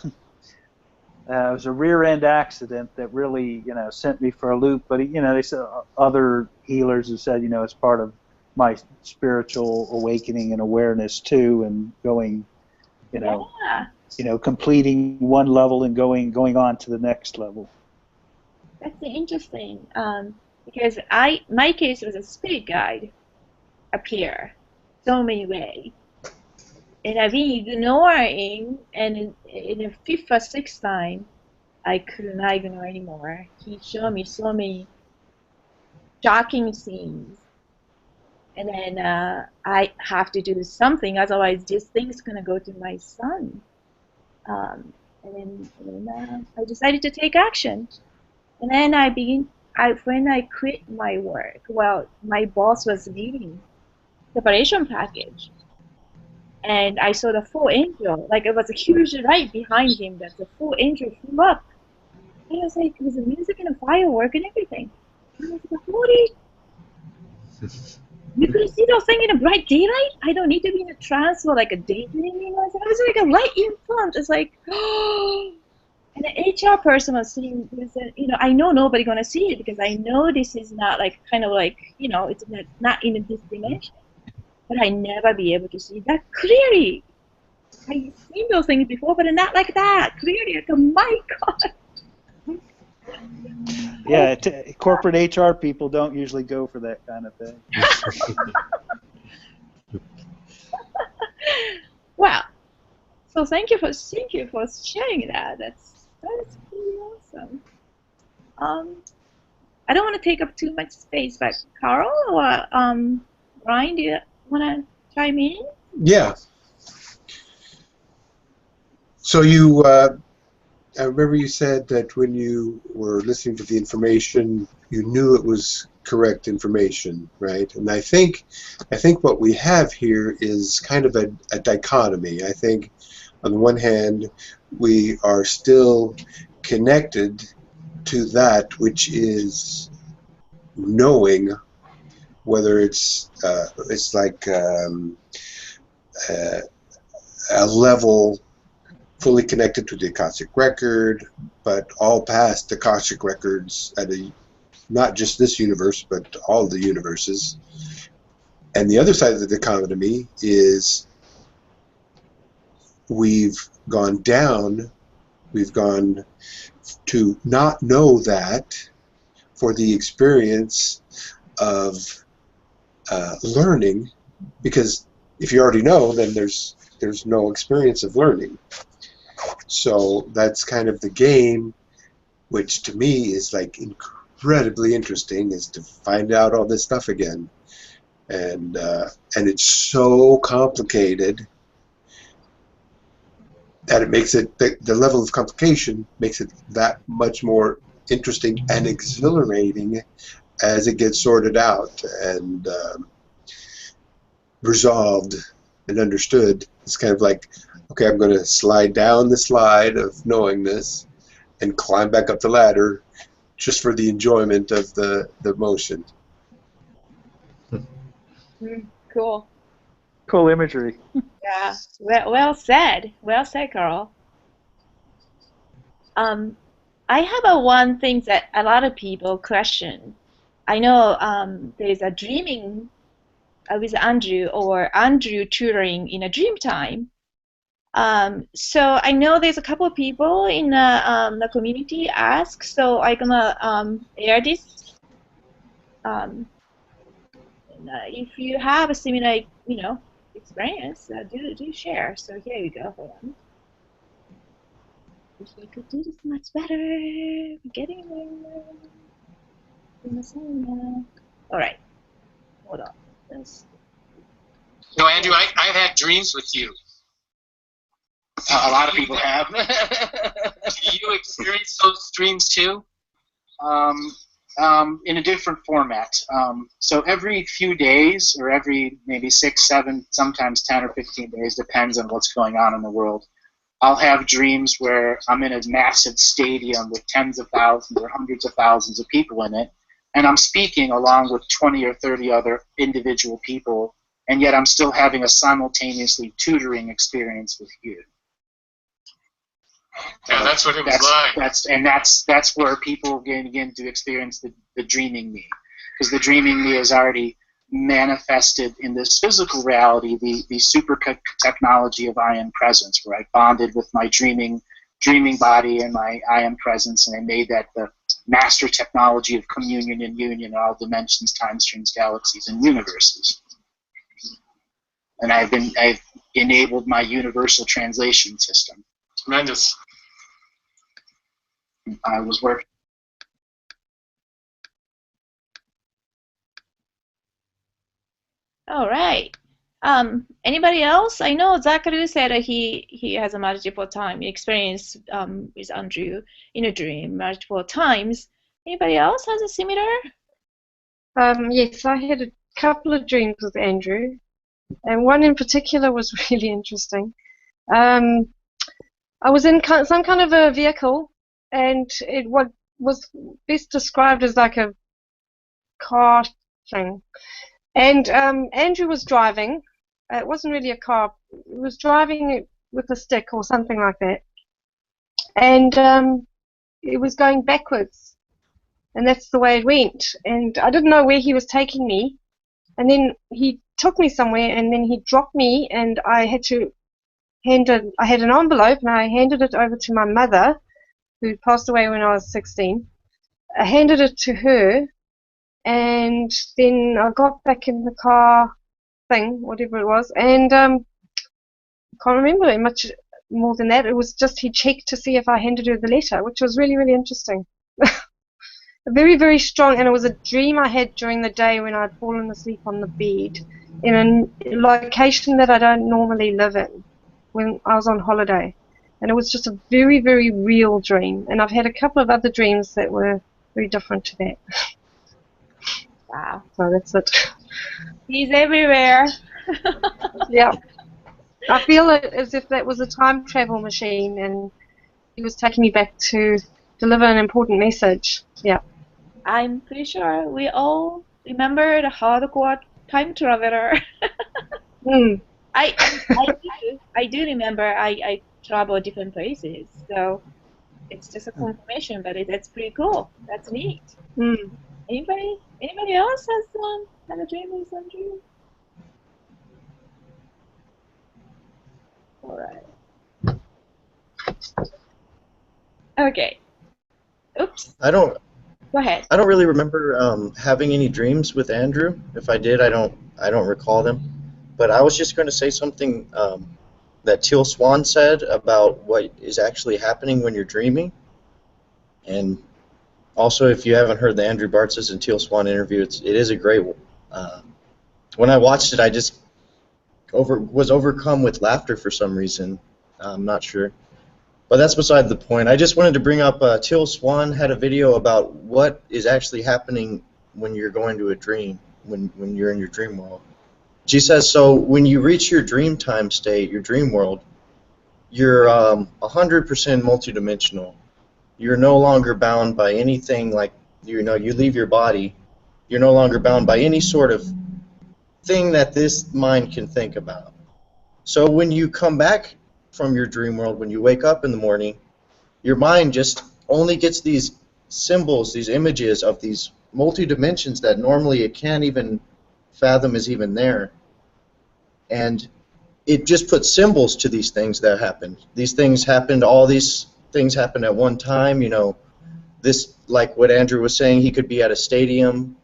rear-end accident that really, sent me for a loop. But they said other healers have said, it's part of my spiritual awakening and awareness too, and going, completing one level and going on to the next level. That's interesting, because my case was a spirit guide appear so many ways, and I've been ignoring, and in the fifth or sixth time, I could not ignore anymore. He showed me so many shocking scenes, and then I have to do something, otherwise this thing's gonna go to my son. And then I decided to take action. And then when I quit my work, well, my boss was leaving separation package. and I saw the full angel. Like, it was a huge light behind him that the full angel flew up. And I was like, with the music and the firework and everything. And I was like, holy, you could see those things in a bright daylight? I don't need to be in a trance or like a daydreaming. I was like a light in front. It's like, oh. And the HR person was sitting, I know nobody gonna see it because I know this is not like kind of like, it's not in this dimension. But I never be able to see that clearly. I've seen those things before, but not like that clearly. Like, oh my God. Yeah, corporate HR people don't usually go for that kind of thing. Wow. So thank you for sharing that. That's pretty awesome. I don't want to take up too much space, but Carl or Ryan, do you want to chime in? Yeah. So I remember you said that when you were listening to the information, you knew it was correct information, right? And I think what we have here is kind of a dichotomy. I think on the one hand, we are still connected to that which is knowing, whether it's like a level fully connected to the Akashic record, but all past the Akashic records at not just this universe, but all the universes. And the other side of the dichotomy is we've gone down, we've gone to not know that for the experience of learning, because if you already know, then there's no experience of learning. So that's kind of the game, which to me is like incredibly interesting, is to find out all this stuff again. And it's so complicated that it makes it, the level of complication makes it that much more interesting and exhilarating as it gets sorted out and resolved and understood. It's kind of like, okay, I'm going to slide down the slide of knowing this and climb back up the ladder just for the enjoyment of the motion. Cool. Cool imagery. Yeah. Well said. Well said, Carl. I have one thing that a lot of people question. I know there's a dreaming with Andrew, or Andrew tutoring in a dream time. So I know there's a couple of people in the community ask, so I'm gonna air this. And, if you have a similar, experience, do share. So here you go. Hold on. If we could do this much better. We're getting there. All right. Hold on. Andrew, I've had dreams with you. A lot of people have. Do you experience those dreams too? In a different format. So every few days, or every maybe 6, 7, sometimes 10 or 15 days, depends on what's going on in the world, I'll have dreams where I'm in a massive stadium with tens of thousands or hundreds of thousands of people in it, and I'm speaking along with 20 or 30 other individual people, and yet I'm still having a simultaneously tutoring experience with you. Yeah, that's what it was like. That's where people begin to experience the dreaming me, because the dreaming me is already manifested in this physical reality, the super technology of I am presence, where I bonded with my dreaming body and my I am presence, and I made that the master technology of communion and union in all dimensions, time streams, galaxies, and universes. And I've enabled my universal translation system. Tremendous. I was working. All right. Anybody else? I know Zachary said he has a multiple time experience with Andrew in a dream multiple times. Anybody else has a similar? Yes, I had a couple of dreams with Andrew. and one in particular was really interesting. I was in some kind of a vehicle, and it was best described as like a car thing. And Andrew was driving. It wasn't really a car. He was driving it with a stick or something like that. And it was going backwards. And that's the way it went. And I didn't know where he was taking me. And then he took me somewhere, and then he dropped me, and I had to I had an envelope, and I handed it over to my mother, who passed away when I was 16. I handed it to her, and then I got back in the car thing, whatever it was, and can't remember much more than that. It was just he checked to see if I handed her the letter, which was really, really interesting. Very, very strong, and it was a dream I had during the day when I'd fallen asleep on the bed in a location that I don't normally live in when I was on holiday. And it was just a very, very real dream. And I've had a couple of other dreams that were very different to that. Wow. So that's it. He's everywhere. Yeah. I feel it as if that was a time travel machine and he was taking me back to deliver an important message. Yeah. I'm pretty sure we all remember the hardcore time traveler. I do remember I travel different places, so it's just a confirmation, but that's pretty cool. That's neat. Anybody else has had a dream with Andrew? All right. Okay. Oops. Go ahead. I don't really remember having any dreams with Andrew. If I did, I don't recall them. But I was just going to say something that Teal Swan said about what is actually happening when you're dreaming. And also, if you haven't heard the Andrew Bartzis and Teal Swan interview, it is a great one. When I watched it, I just was overcome with laughter for some reason. I'm not sure. But that's beside the point. I just wanted to bring up Teal Swan had a video about what is actually happening when you're going to a dream, when you're in your dream world. She says, so when you reach your dream time state, your dream world, you're 100% multidimensional. You're no longer bound by anything like, you leave your body. You're no longer bound by any sort of thing that this mind can think about. So when you come back from your dream world, when you wake up in the morning, your mind just only gets these symbols, these images of these multi-dimensions that normally it can't even fathom is even there. And it just puts symbols to these things that happened. These things happened, all these things happened at one time, this, like what Andrew was saying, he could be at a stadium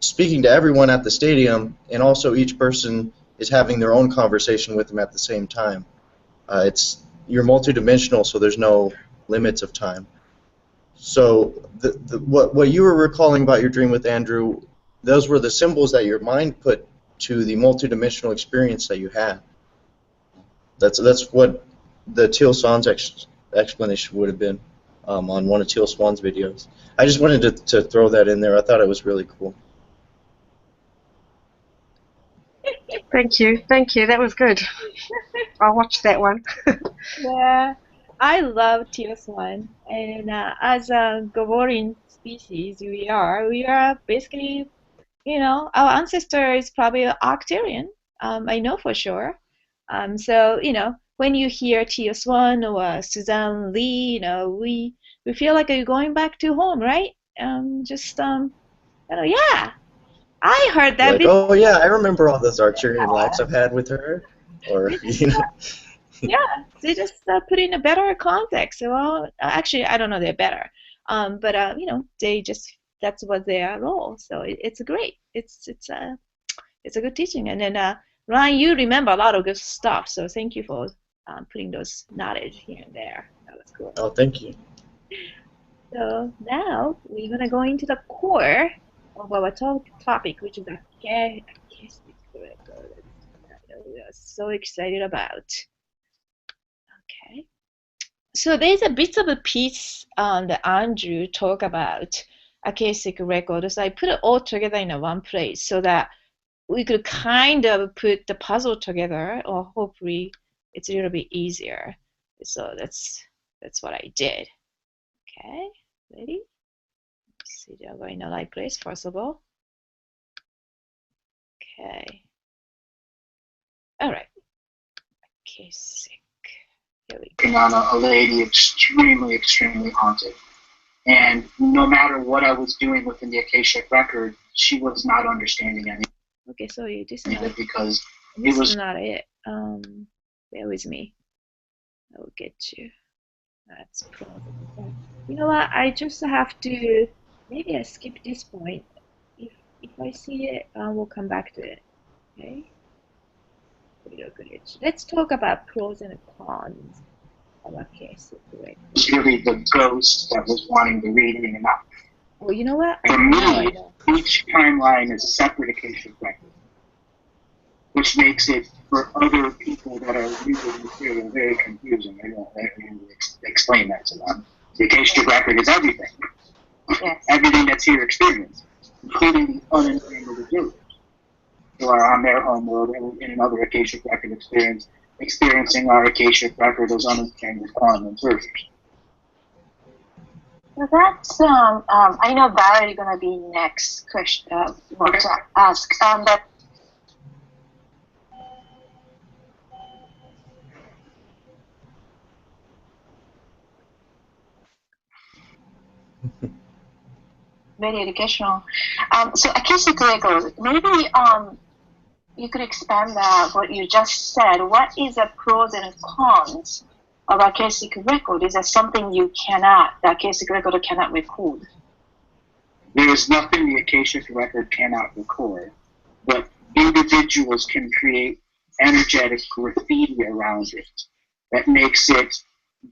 speaking to everyone at the stadium, and also each person is having their own conversation with them at the same time. You're multidimensional, so there's no limits of time. So what you were recalling about your dream with Andrew, those were the symbols that your mind put to the multidimensional experience that you had. That's what the Teal Swan's explanation would have been on one of Teal Swan's videos. I just wanted to throw that in there. I thought it was really cool. Thank you. That was good. I'll watch that one. Yeah, I love Teal Swan, and as a Goborin species, we are basically, our ancestor is probably Arcturian. I know for sure. So when you hear Teal Swan or Suzanne Lee, we feel like you're going back to home, right? Yeah. I heard that. Like, oh yeah, I remember all those Arcturian lives I've had with her, or Yeah, they just put in a better context. Well, actually, I don't know they're better, but they just that's what their role. So it's great. It's a good teaching. And then Ryan, you remember a lot of good stuff. So thank you for putting those knowledge here and there. That was cool. Oh, thank you. So now we're gonna go into the core of our topic, which is Akashic record. We are so excited about. Okay. So there's a bit of a piece that Andrew talked about Akashic record. So I put it all together in one place so that we could kind of put the puzzle together, or hopefully it's a little bit easier. So that's what I did. Okay, ready? Let's see, I'm going in the right place first of all. Okay. All right. Akashic. Here we go. On a lady extremely haunted. And no matter what I was doing within the Akashic record, she was not understanding anything. Okay, so this because this it was is not it. Bear with me. I will get you. That's probably. You know what? I just have to. Maybe I skip this point. If I see it, I will come back to it. Okay. Let's talk about pros and cons of Akashic record. It's really the ghost that was wanting the reading and not. Well, you know what? For me, each timeline is a separate Akashic record, which makes it for other people that are reading the material very confusing. I don't explain that to them. The Akashic record is everything. Yes. Everything that's here experienced, including the unentangled observers who are on their home world and in another Akashic record experience, experiencing our Akashic record as unentangled quantum observers. So that's I know Barry gonna be next question. Want to ask, but very educational. So Akashic record, maybe you could expand what you just said. What is the pros and cons of Akashic record? Is there something the Akashic record cannot record? There is nothing the Akashic record cannot record, but individuals can create energetic graffiti around it that makes it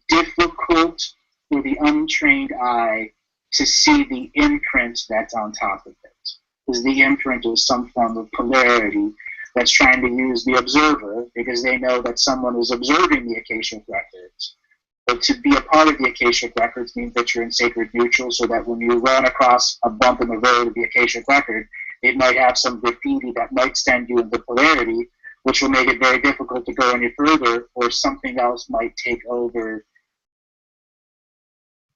difficult for the untrained eye to see the imprint that's on top of it. Because the imprint is some form of polarity that's trying to use the observer because they know that someone is observing the Akashic records. But to be a part of the Akashic records means that you're in sacred neutral, so that when you run across a bump in the road of the Akashic record, it might have some graffiti that might send you into polarity, which will make it very difficult to go any further, or something else might take over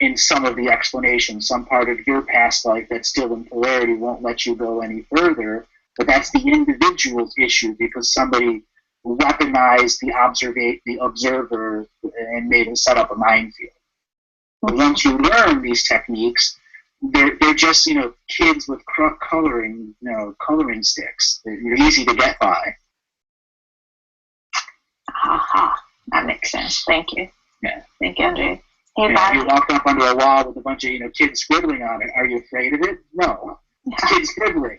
in some of the explanations. Some part of your past life that's still in polarity won't let you go any further, but that's the individual's issue because somebody weaponized the observer and made him set up a minefield. But once you learn these techniques, they're just kids with coloring sticks. They're easy to get by. That makes sense. Thank you. Yeah. Thank you, Andre. Hey, you walk up under a wall with a bunch of kids scribbling on it. Are you afraid of it? No. It's kids scribbling.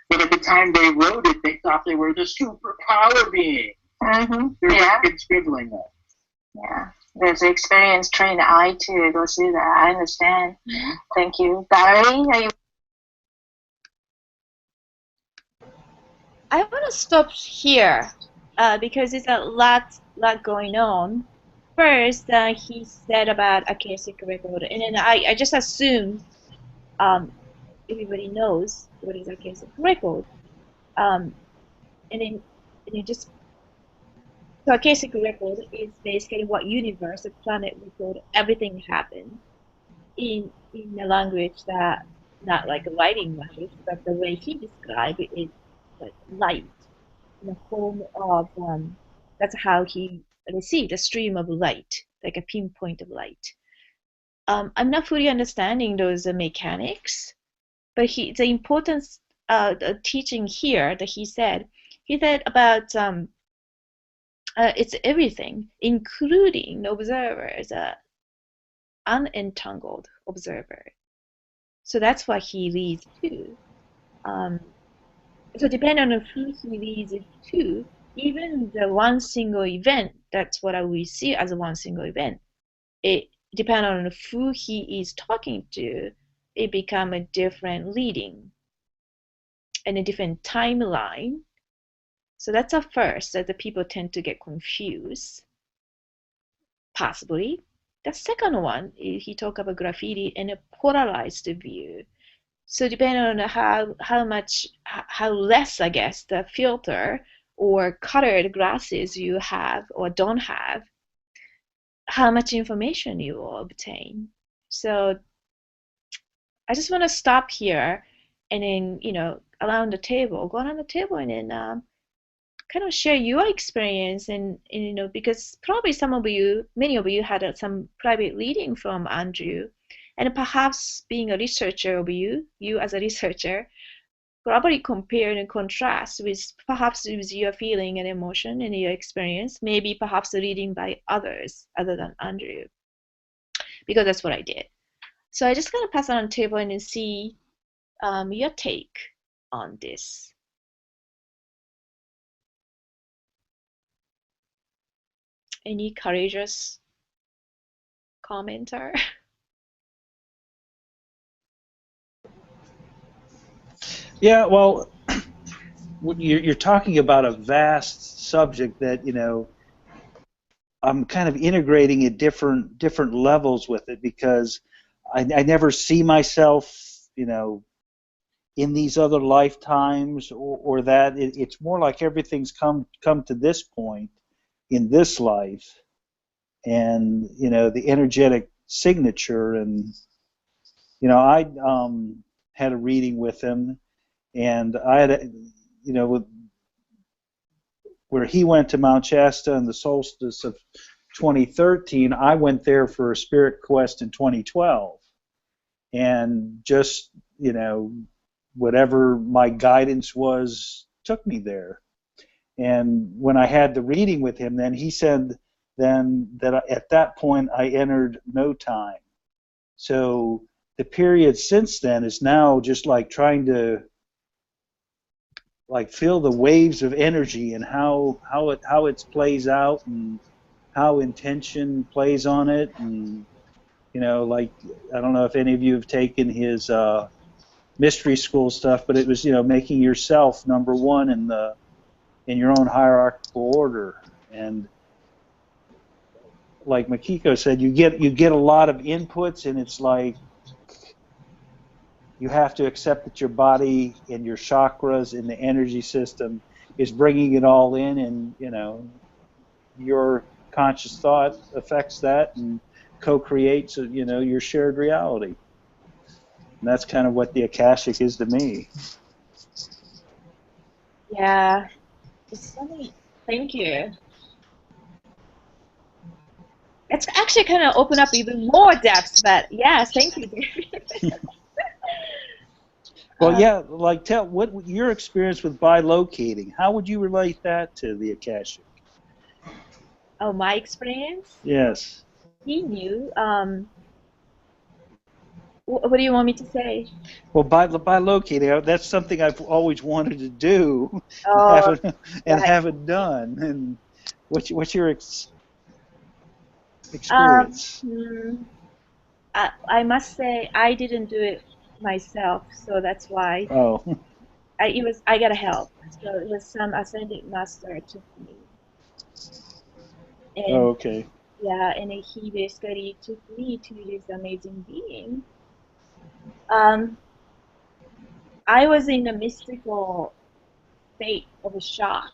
But at the time they wrote it, they thought they were the superpower being. Mm-hmm. They're kids scribbling though. Yeah. There's an experience trained eye to go through that. I understand. Mm-hmm. Thank you. Barry, are you? I want to stop here because there's a lot going on. First, he said about Akashic record, and then I just assume everybody knows what is Akashic record, and then just so Akashic record is basically what universe, the planet record, everything happened in a language that not like a writing language, but the way he described it is like light in the form of that's how he received a stream of light, like a pinpoint of light. I'm not fully understanding those mechanics, but the importance the teaching here that he said about it's everything, including the observers, unentangled observer. So that's what he leads to. So depending on who he leads it to, even the one single event, that's what we see as one single event. It depends on who he is talking to, it become a different leading and a different timeline. So that's a first that the people tend to get confused, possibly. The second one, he talked about graffiti and a polarized view. So depending on how less, I guess, the filter or colored glasses you have or don't have, how much information you will obtain. So I just want to stop here and then, go around the table and then kind of share your experience and because probably many of you had some private reading from Andrew, and perhaps being a researcher of you as a researcher, probably compare and contrast with perhaps with your feeling and emotion and your experience, maybe perhaps reading by others other than Andrew, because that's what I did. So I just gonna pass it on the table and then see your take on this. Any courageous commenter? Yeah, well, you're talking about a vast subject that I'm kind of integrating at different levels with it, because I never see myself in these other lifetimes or that. It's more like everything's come to this point in this life, and the energetic signature. And I had a reading with him, and I had where he went to Mount Shasta in the solstice of 2013, I went there for a spirit quest in 2012, and just whatever my guidance was took me there. And when I had the reading with him, then he said then that at that point I entered no time. So the period since then is now just like trying to feel the waves of energy and how it plays out, and how intention plays on it. And I don't know if any of you have taken his mystery school stuff, but it was making yourself number one in your own hierarchical order. And like Makiko said, you get a lot of inputs, and it's like you have to accept that your body and your chakras and the energy system is bringing it all in, and your conscious thought affects that and co-creates your shared reality. And that's kind of what the Akashic is to me. Yeah, it's funny. Thank you. It's actually kind of open up even more depth, but yes, thank you, David. Well, yeah, tell what your experience with bilocating. How would you relate that to the Akashic? Oh, my experience? Yes. He knew. What do you want me to say? Well, bilocating, that's something I've always wanted to do, Oh, and right. haven't done. And what's your experience? I must say I didn't do it myself, so that's why Oh. I got help. So it was some ascended master took me, and Oh, okay. yeah, and he basically took me to this amazing being. I was in a mystical state of a shock.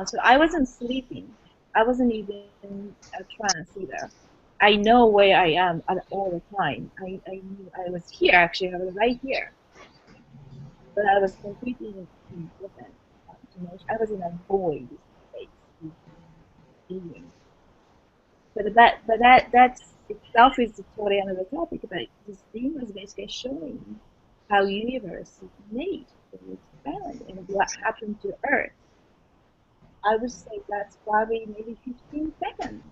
So I wasn't sleeping. I wasn't even in a trance either. I know where I am at all the time. I knew I was here, actually. I was right here. But I was completely in different dimension. I was in a void state. Being. But that itself is totally another topic. But this thing was basically showing how universe is made and expand and what happened to Earth. I would say that's probably maybe 15 seconds.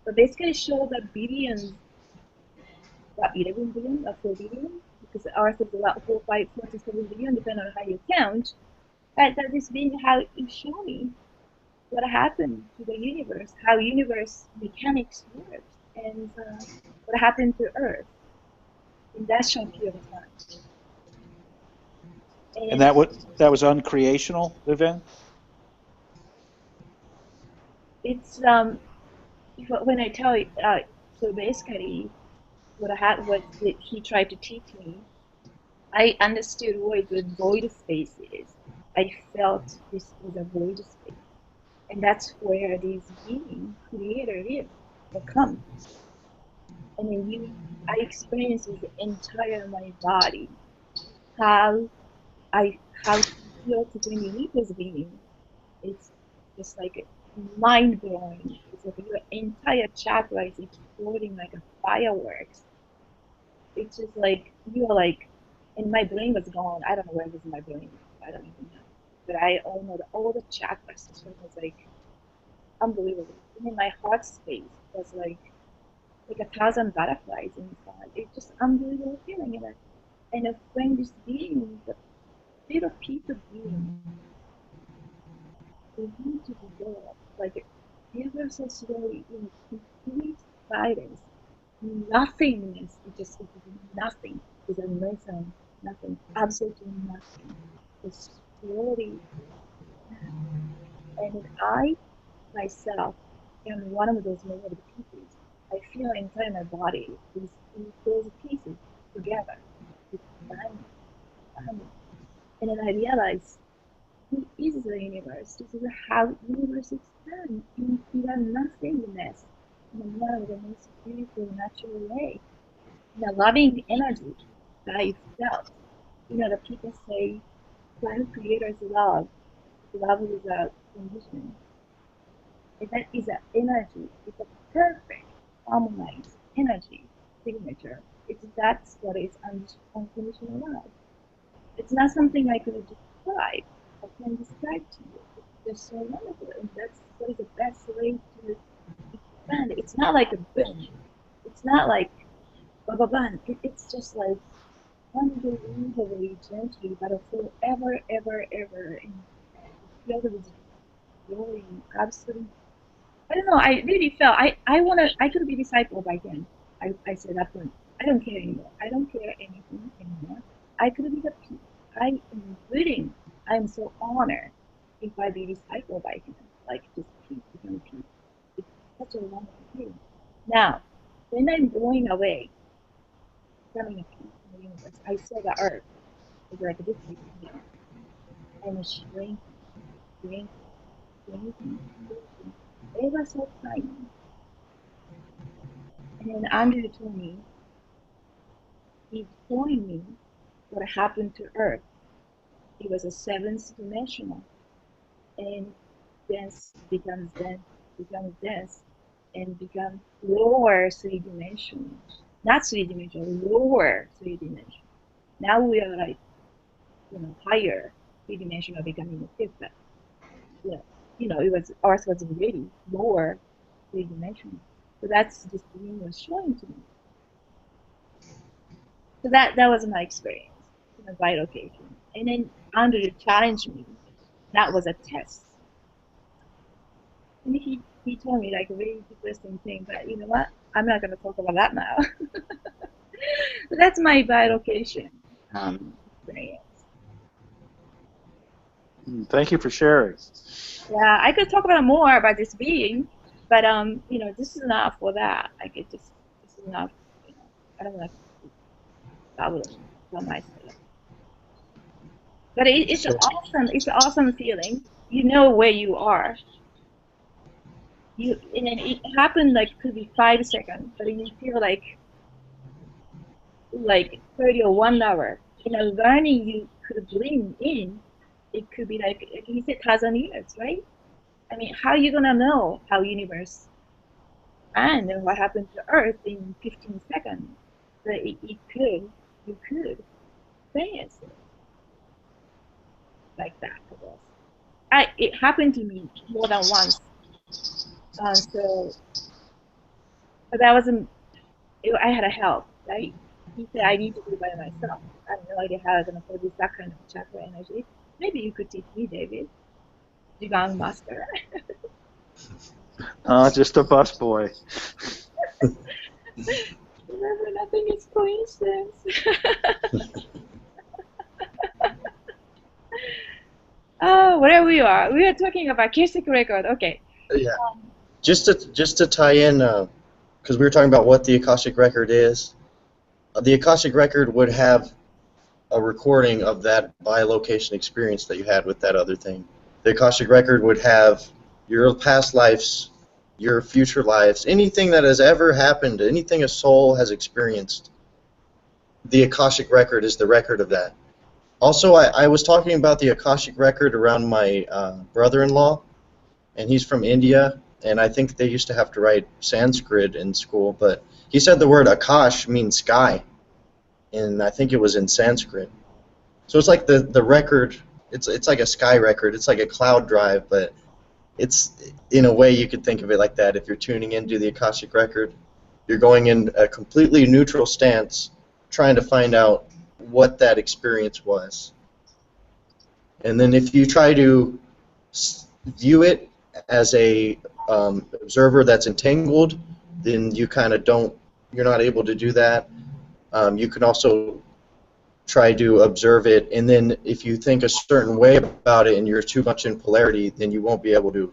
But basically show that billions, about 11 billion or 4 billion, because the Earth is about 4, 5, 47 billion, depending on how you count. That is being how you show me what happened to the universe, how universe mechanics works, and what happened to Earth in that short period of time. And that was uncreational event? It's when I tell you, so basically what he tried to teach me I understood what the void space is. I felt this was a void space. And that's where this being, creator lives, or comes. And then I experienced the entire my body, how to feel to beneath this being. It's just like mind blowing. It's like your entire chakra is exploding like a fireworks. It's just like you're like, and my brain was gone. I don't know where was my brain. I don't even know. But I all know that all the chakra system was like unbelievable. And in my heart space was like 1,000 butterflies inside. It's just unbelievable feeling. And when this being, the little piece of being, they need to develop like ever so slowly in complete silence, nothingness. It just is nothing. There's no sound, nothing, absolutely nothing. Just slowly, and I myself am one of those little pieces. I feel inside my body those pieces together. It's fun. And then I realized, who is the universe? This is how the universe expands in even nothingness, in one of the most beautiful natural way. The loving energy that I felt. The people say, when creators love without condition. And that is an energy. It's a perfect, harmonized energy signature. That's what is unconditional love. It's not something I could describe. I can describe to you. It's just so wonderful, and that's what is the best way to expand. It's not like a boom. It's not like blah blah blah. It's just like unbelievably gently, but forever, ever, ever, and filled with joy, absolute. I don't know. I really felt I could be discipled by him. I said that point. I don't care anymore. I don't care anything anymore. I could be the peace. I am willing. I am so honored if I be discipled by him. Like just peace, become peace. It's such a wonderful thing. Now, when I'm going away, becoming a peace in the universe, I saw the earth. It's like this big thing. And it's shrinking, shrinking, shrinking, shrinking. Ever so tiny. And then Andrew told me, he's showing me what happened to Earth. It was a seventh dimensional. And dense becomes dense, and becomes lower three-dimensional. Not three-dimensional, lower three-dimensional. Now we are like, higher three-dimensional becoming a fifth. Earth was really lower three-dimensional. So that's this being was showing to me. So that was my experience in a Revocation. And then Andrew challenged me. That was a test. And he told me like a very interesting thing, but you know what? I'm not going to talk about that now. So that's my Revocation experience. Thank you for sharing. Yeah, I could talk about more about this being, but this is enough for that. This is enough. I don't want to babble about myself. But it's awesome. It's an awesome feeling. You know where you are. And then it happened like could be 5 seconds, but you feel like 30 or 1 hour. Learning you could bring in. It could be like you said, 1,000 years, right? I mean, how are you gonna know how universe and what happened to Earth in 15 seconds? But you could experience it like that. I guess it happened to me more than once. But that wasn't. I had a help, right? He said I need to do it by myself. I have no idea how I'm gonna produce that kind of chakra energy. Maybe you could teach me, David. Jigang master. Just a busboy. Remember, nothing is coincidence. Wherever we are talking about Akashic record. Okay. Yeah. Just to tie in, because we were talking about what the Akashic record is. The Akashic record would have a recording of that bilocation experience that you had with that other thing. The Akashic record would have your past lives, your future lives, anything that has ever happened, anything a soul has experienced. The Akashic record is the record of that. Also, I was talking about the Akashic record around my brother-in-law, and he's from India, and I think they used to have to write Sanskrit in school, but he said the word Akash means sky, and I think it was in Sanskrit. So it's like the record, it's like a sky record, it's like a cloud drive, but it's, in a way you could think of it like that. If you're tuning into the Akashic record, you're going in a completely neutral stance, trying to find out what that experience was. And then if you try to view it as a observer that's entangled, then you kind of you're not able to do that. You can also try to observe it, and then if you think a certain way about it and you're too much in polarity, then you won't be able to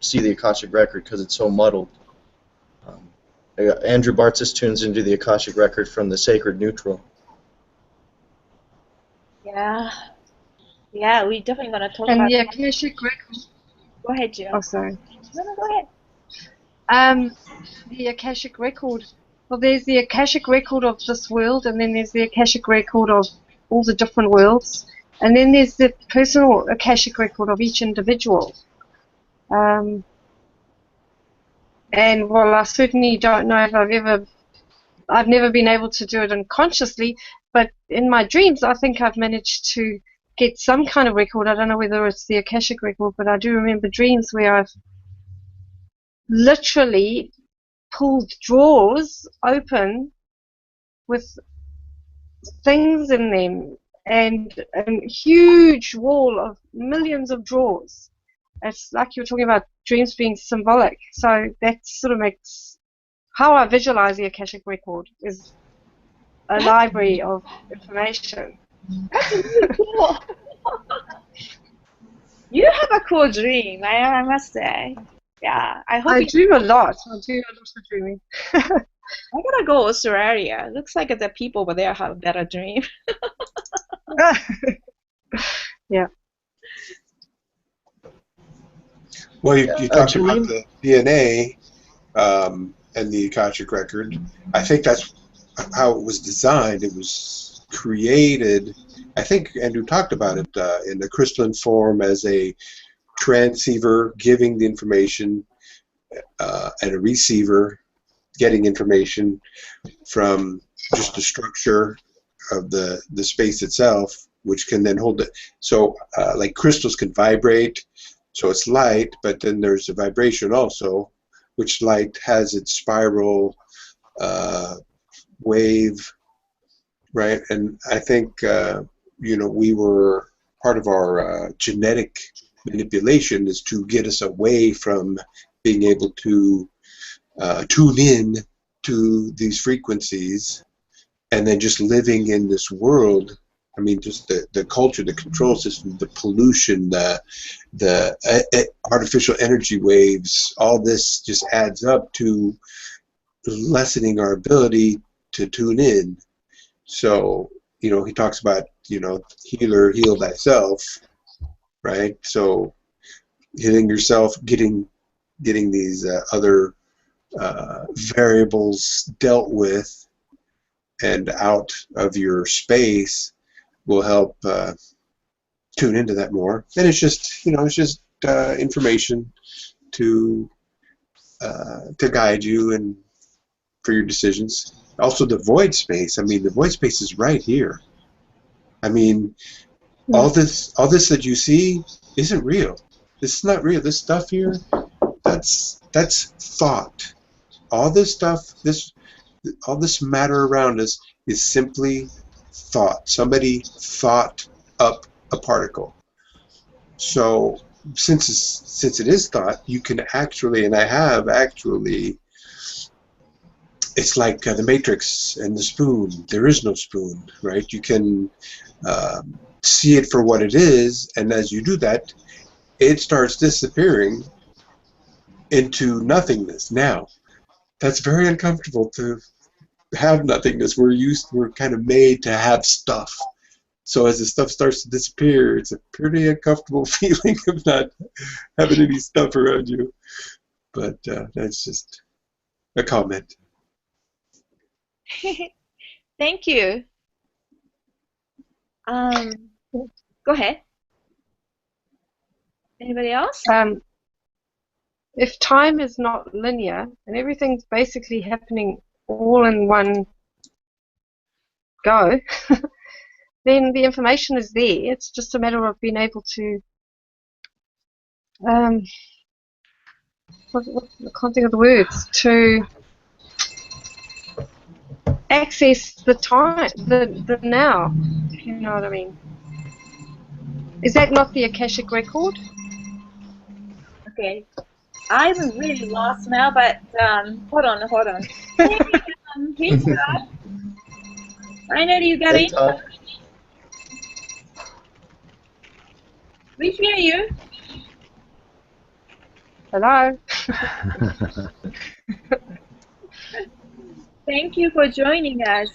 see the Akashic record because it's so muddled. Andrew Bartzis tunes into the Akashic record from the sacred neutral. Yeah. Yeah, we definitely going to talk And about the that. Akashic record. Go ahead, Jill. Oh, sorry. No, go ahead. The Akashic record. Well, there's the Akashic record of this world, and then there's the Akashic record of all the different worlds, and then there's the personal Akashic record of each individual. And well, I certainly don't know if I've never been able to do it unconsciously, but in my dreams, I think I've managed to get some kind of record. I don't know whether it's the Akashic record, but I do remember dreams where I've literally pulled drawers open with things in them, and a huge wall of millions of drawers. It's like you were talking about dreams being symbolic. So that sort of makes how I visualize the Akashic record is a library of information. That's really cool. You have a cool dream, I must say. Yeah, I hope I dream a lot. I do a lot of dreaming. I gotta go Australia. Looks like the people over there have a better dream. Yeah. Well, you talked about the DNA and the Akashic record. I think that's how it was designed. It was created, I think Andrew talked about it, in the crystalline form as a transceiver giving the information and a receiver getting information from just the structure of the space itself, which can then hold it. So like crystals can vibrate, so it's light, but then there's a vibration also, which light has its spiral wave, right? And I think we were part of our genetic manipulation is to get us away from being able to tune in to these frequencies, and then just living in this world. I mean, just the culture, the control system, the pollution, the artificial energy waves, all this just adds up to lessening our ability to tune in. So, he talks about, healer, heal thyself, right? So, healing yourself, getting these other variables dealt with and out of your space will help tune into that more. And it's just, information to guide you and for your decisions. Also, the void space. I mean, the void space is right here. I mean, all this that you see isn't real. This is not real. This stuff here, that's thought. All this stuff, all this matter around us is simply thought. Somebody thought up a particle. So since it is thought, you can actually, and I have actually, it's like the Matrix and the spoon. There is no spoon, right? You can see it for what it is, and as you do that, it starts disappearing into nothingness. Now, that's very uncomfortable to have nothingness. We're kind of made to have stuff, So as the stuff starts to disappear, it's a pretty uncomfortable feeling of not having any stuff around you. But that's just a comment. Thank you. Go ahead. Anybody else? If time is not linear and everything's basically happening all in one go, then the information is there. It's just a matter of being able to I can't think of the words, to access the time, the now, if you know what I mean. Is that not the Akashic record? Okay. I'm really lost now, but hold on. Hey, hey, Scott. Finally, you got Hey, in. Todd. We hear you. Hello? Thank you for joining us.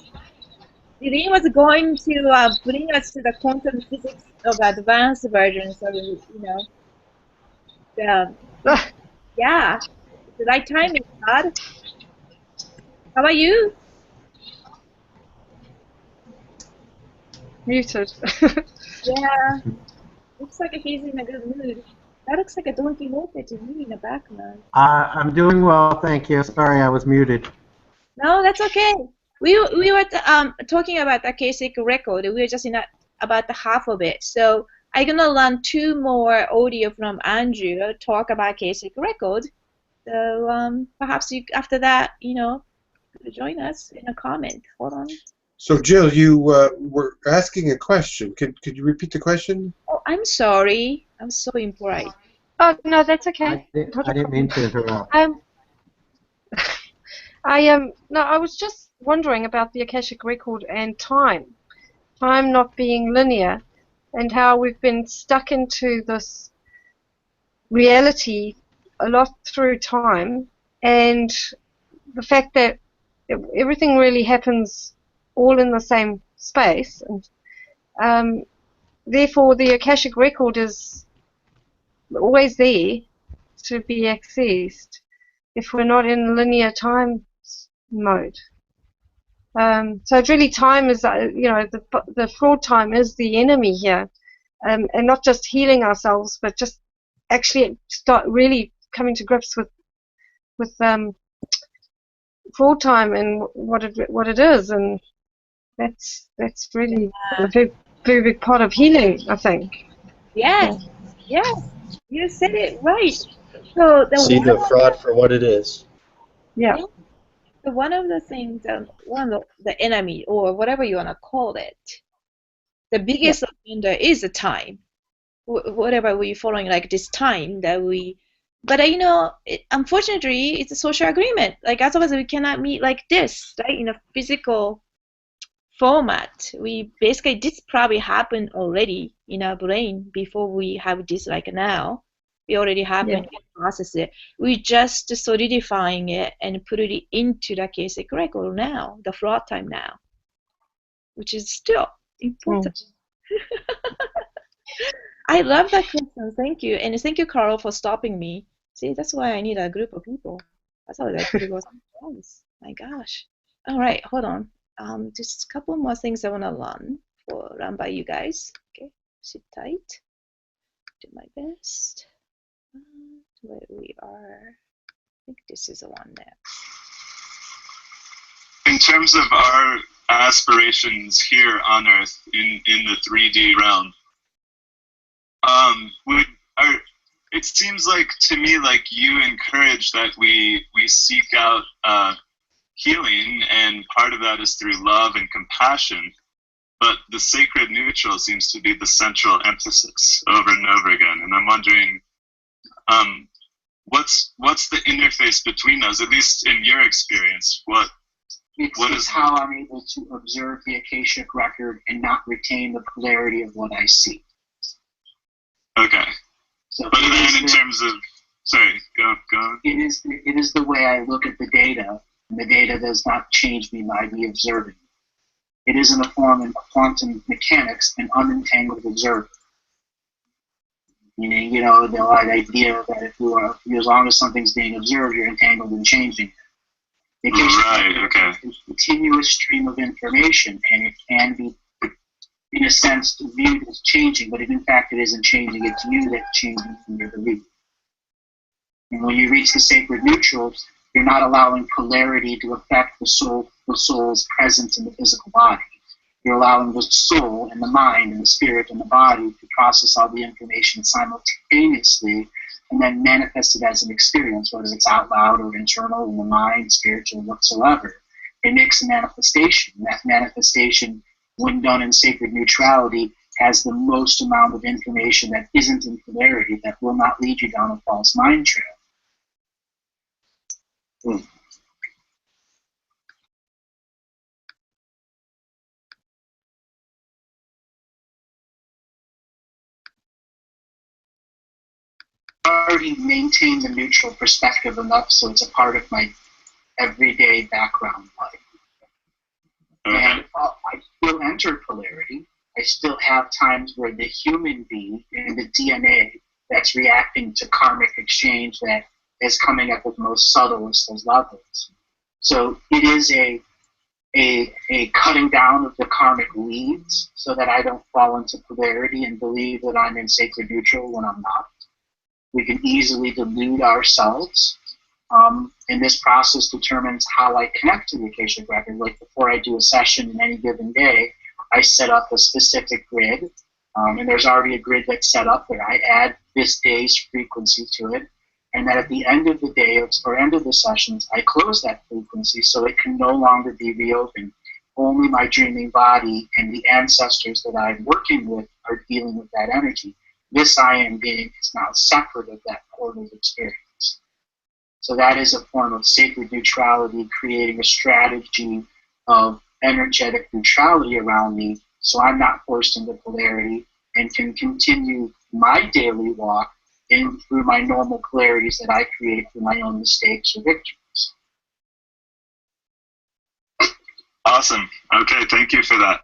Eileen was going to bring us to the quantum physics of advanced versions of, you know, yeah, it's the right timing, Todd. How about you? Muted. Yeah, looks like he's in a good mood. That looks like a Don Quixote to me in the background. I'm doing well, thank you. Sorry, I was muted. No, that's okay. We were talking about the Akashic record. We were just in about the half of it. So I'm gonna run 2 more audio from Andrew talk about Akashic record. So perhaps you after that, you know, join us in a comment. Hold on. So Jill, you were asking a question. Could you repeat the question? Oh, I'm sorry. I'm so impolite. Oh, no, that's okay. I didn't mean to interrupt. No, I was just wondering about the Akashic record and time not being linear, and how we've been stuck into this reality a lot through time, and the fact that everything really happens all in the same space, and therefore the Akashic record is always there to be accessed if we're not in linear time mode. So it's really time is, you know, the fraud time is the enemy here, and not just healing ourselves, but just actually start really coming to grips with fraud time and what it is, and that's really a very, very big part of healing, I think. Yes, yes, you said it right. So See the fraud for what it is. Yeah. So one of the things, one of the enemy or whatever you want to call it, the biggest offender is the time. Whatever we're following, like this time that we. But you know, unfortunately, it's a social agreement. Like otherwise, we cannot meet like this, right, in a physical format. We basically this probably happened already in our brain before we have this like now. We already have and process it. We just solidifying it and put it into the Akashic record now, the fraud time now, which is still important. I love that question. Thank you, and thank you, Carl, for stopping me. See, that's why I need a group of people. I thought that could go somewhere else. My gosh. All right, hold on. Just a couple more things I want to run by you guys. Okay, sit tight. Do my best. Where we are. I think this is the one there. In terms of our aspirations here on Earth in the 3D realm, it seems like to me like you encourage that we seek out healing, and part of that is through love and compassion. But the sacred neutral seems to be the central emphasis over and over again, and I'm wondering, what's the interface between those? At least in your experience, what is how I'm able to observe the Akashic record and not retain the polarity of what I see. Okay. So but then in terms of, sorry, go on. It is the way I look at the data, and the data does not change me by me observing. It is in a form in quantum mechanics an unentangled observer. Meaning, you know, the idea that if as long as something's being observed, you're entangled and changing. Right, okay. It's a continuous stream of information, and it can be, in a sense, viewed as changing, but in fact it isn't changing. It's you that's changing from your belief. And when you reach the sacred neutral, you're not allowing polarity to affect the soul's presence in the physical body. You're allowing the soul and the mind and the spirit and the body to process all the information simultaneously and then manifest it as an experience, whether it's out loud or internal in the mind, spiritual, whatsoever. It makes a manifestation. That manifestation, when done in sacred neutrality, has the most amount of information that isn't in polarity, that will not lead you down a false mind trail. I already maintain the neutral perspective enough so it's a part of my everyday background life. And I still enter polarity. I still have times where the human being and the DNA that's reacting to karmic exchange that is coming up with most subtlest of levels. So it is a cutting down of the karmic weeds so that I don't fall into polarity and believe that I'm in sacred neutral when I'm not. We can easily delude ourselves, and this process determines how I connect to the Akashic record. Like before I do a session in any given day, I set up a specific grid, and there's already a grid that's set up there. I add this day's frequency to it, and then at the end of the day or end of the sessions, I close that frequency so it can no longer be reopened. Only my dreaming body and the ancestors that I'm working with are dealing with that energy. This I am being is now separate of that portal experience. So that is a form of sacred neutrality, creating a strategy of energetic neutrality around me so I'm not forced into polarity and can continue my daily walk in through my normal polarities that I create through my own mistakes or victories. Awesome. Okay, thank you for that.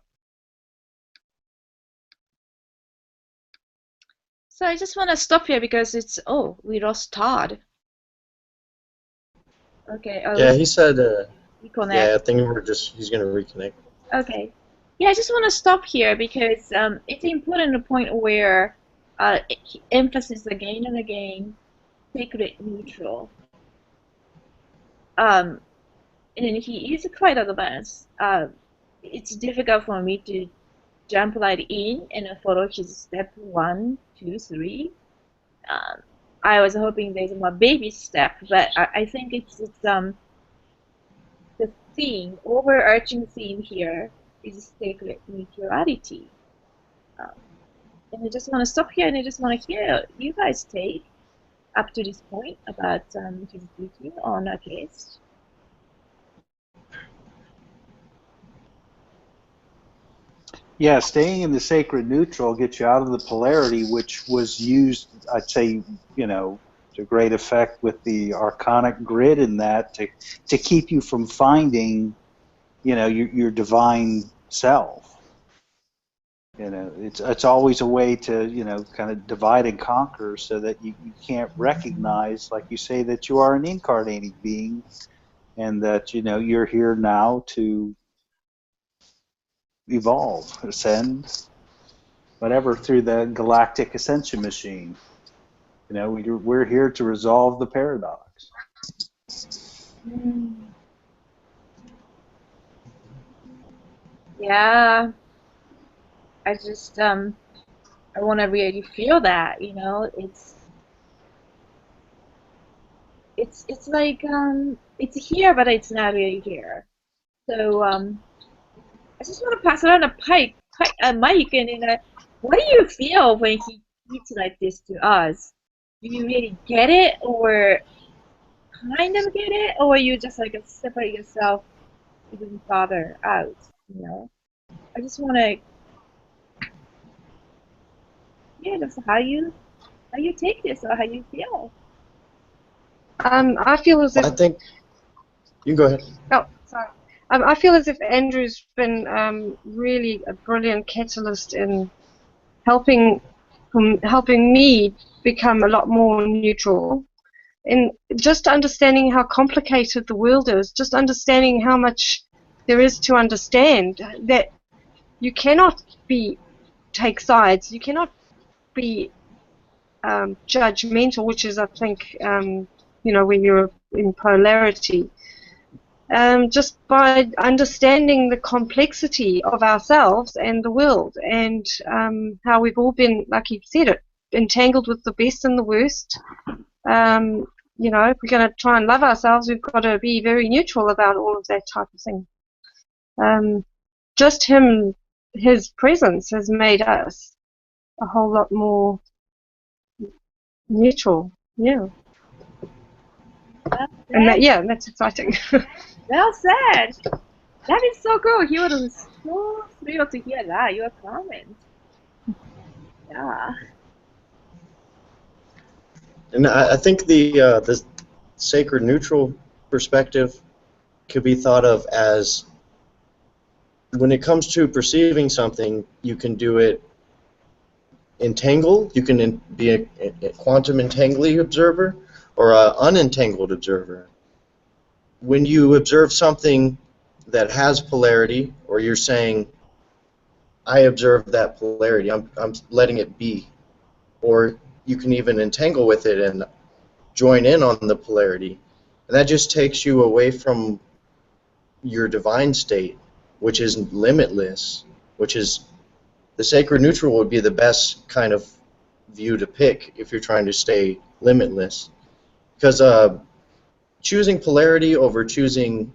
So I just want to stop here because it's, we lost Todd. Okay. Yeah, he said, reconnect. yeah, I think he's going to reconnect. Okay. Yeah, I just want to stop here because it's important to point where emphasis again and again, sacred neutral. And then he is quite advanced. It's difficult for me to jump right in and follow his step 1, 2, 3. I was hoping there's more baby step, but I think it's the theme, overarching theme here is sacred neutrality. And I just want to stop here and I just want to hear you guys take up to this point about his teaching on a case. Yeah, staying in the sacred neutral gets you out of the polarity, which was used, I'd say, to great effect with the archonic grid in that to keep you from finding, your divine self. It's always a way to, kind of divide and conquer so that you can't recognize, like you say, that you are an incarnating being and that, you're here now to evolve, ascend, whatever, through the galactic ascension machine. We're here to resolve the paradox. Yeah, I just I want to really feel that, it's like it's here, but it's not really here. So I just want to pass around a mic, and what do you feel when he speaks like this to us? Do you really get it, or kind of get it, or you just like separate yourself even farther out? I just want to, just how you take this or how you feel. I feel as if. I think. You go ahead. Oh, sorry. I feel as if Andrew's been really a brilliant catalyst in helping me become a lot more neutral. And just understanding how complicated the world is, just understanding how much there is to understand, that you cannot take sides, you cannot be judgmental, which is, I think, when you're in polarity. Just by understanding the complexity of ourselves and the world, and how we've all been, like you've said it, entangled with the best and the worst. If we're going to try and love ourselves, we've got to be very neutral about all of that type of thing. Just his presence has made us a whole lot more neutral. Yeah. And that's exciting. Well said. That is so cool. He was so thrilled to hear that, your comment. Yeah. And I think the sacred neutral perspective could be thought of as, when it comes to perceiving something, you can do it entangled. You can be a quantum entangly observer or an unentangled observer. When you observe something that has polarity, or you're saying, I observe that polarity, I'm letting it be, or you can even entangle with it and join in on the polarity, and that just takes you away from your divine state, which is limitless, which is the sacred neutral would be the best kind of view to pick if you're trying to stay limitless, because choosing polarity over choosing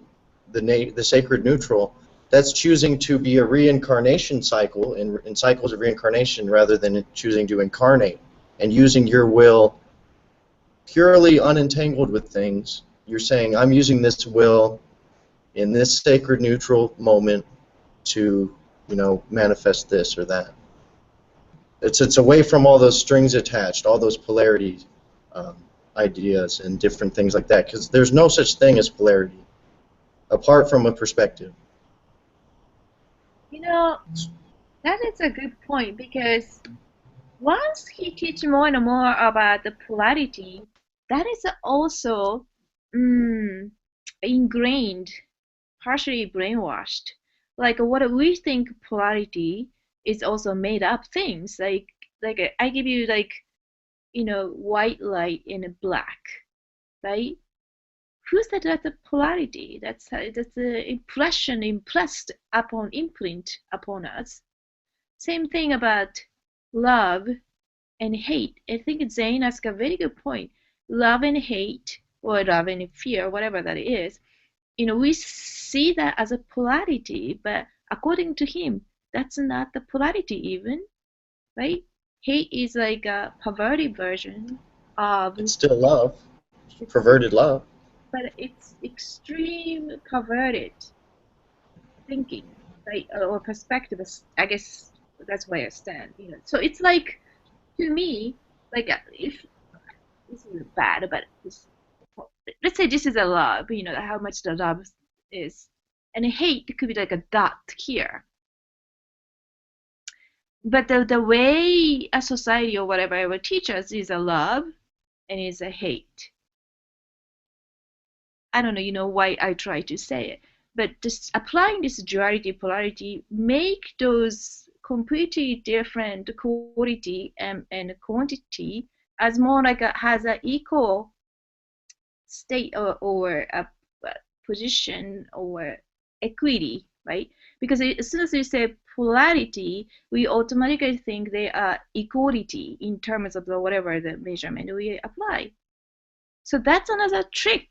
the sacred neutral, that's choosing to be a reincarnation cycle in cycles of reincarnation rather than choosing to incarnate and using your will purely unentangled with things. You're saying, I'm using this will in this sacred neutral moment to, manifest this or that. It's away from all those strings attached, all those polarity ideas and different things like that, because there's no such thing as polarity apart from a perspective. That is a good point, because once he teaches more and more about the polarity, that is also ingrained, partially brainwashed. Like what we think polarity is also made up things. Like I give you white light and black, right? Who said that's a polarity? That's the impression imprint upon us. Same thing about love and hate. I think Zane asked a very good point. Love and hate, or love and fear, whatever that is, we see that as a polarity, but according to him, that's not the polarity even, right? Hate is like a perverted version of... It's still love. Perverted love. But it's extreme perverted thinking, right? Or perspective. I guess that's where I stand. So it's like, to me, like, if this is bad, but let's say this is a love, how much the love is, and hate could be like a dot here. But the way a society or whatever will teach us is a love and is a hate. I don't know, why I try to say it, but just applying this duality, polarity, make those completely different quality and quantity as more like has an equal state or a position or equity, right? Because as soon as we say polarity, we automatically think they are equality in terms of whatever the measurement we apply. So that's another trick.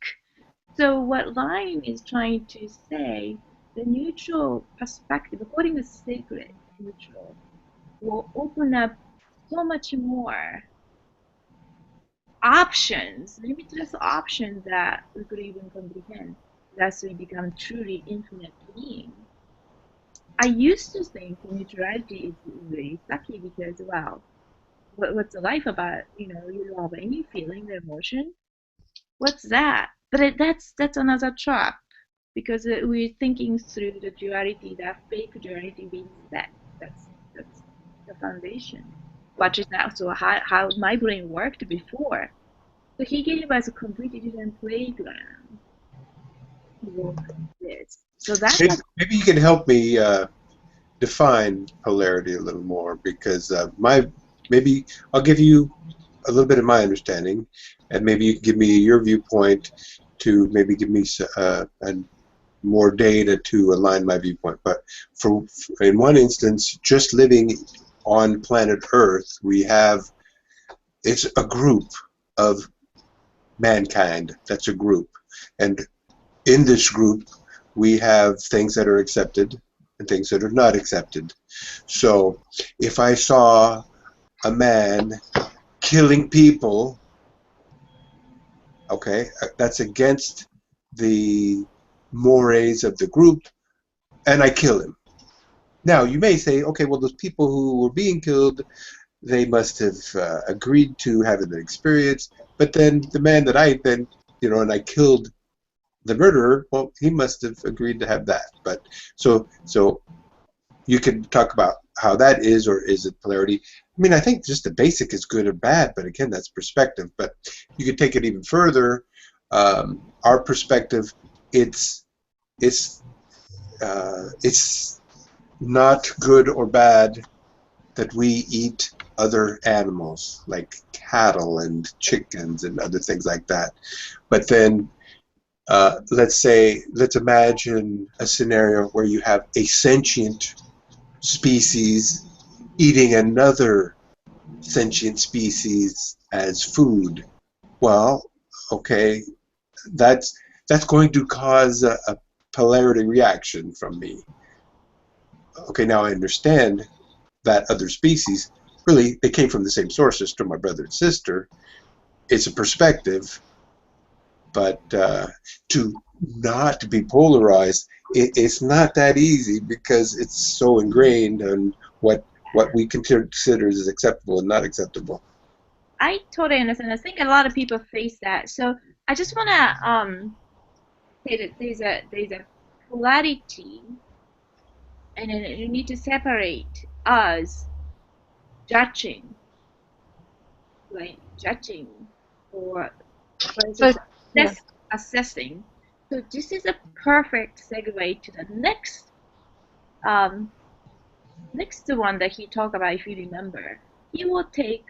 So what Ryan is trying to say, the neutral perspective, according to sacred neutral, will open up so much more options, limitless options that we could even comprehend as we become truly infinite being. I used to think neutrality is really sucky because, wow, what's life about? You love any feeling, the emotion. What's that? But that's another trap. because we're thinking through the duality, that fake duality means that's the foundation. But is also how my brain worked before. So he gave us a completely different playground to work with this. So that's Maybe you can help me define polarity a little more, because maybe I'll give you a little bit of my understanding, and maybe you can give me your viewpoint to maybe give me more data to align my viewpoint. But in one instance, just living on planet Earth, it's a group of mankind. That's a group, and in this group, we have things that are accepted and things that are not accepted. So if I saw a man killing people, okay, that's against the mores of the group, and I kill him. Now, you may say, okay, well, those people who were being killed, they must have agreed to having an experience, but then the man that and I killed the murderer, well, he must have agreed to have that. But so you can talk about how that is, or is it polarity? I mean, I think just the basic is good or bad, but again, that's perspective. But you could take it even further. Our perspective, it's not good or bad that we eat other animals like cattle and chickens and other things like that. But then let's imagine a scenario where you have a sentient species eating another sentient species as food. Well, okay, that's going to cause a polarity reaction from me. Okay, now I understand that other species, really, they came from the same sources to my brother and sister. It's a perspective, but to not be polarized, it's not that easy, because it's so ingrained on what we consider as acceptable and not acceptable. I totally understand. I think a lot of people face that. So I just want to say that there's a polarity, and then you need to separate us judging, like judging, or versus assessing. So this is a perfect segue to the next one that he talked about. If you remember, he will take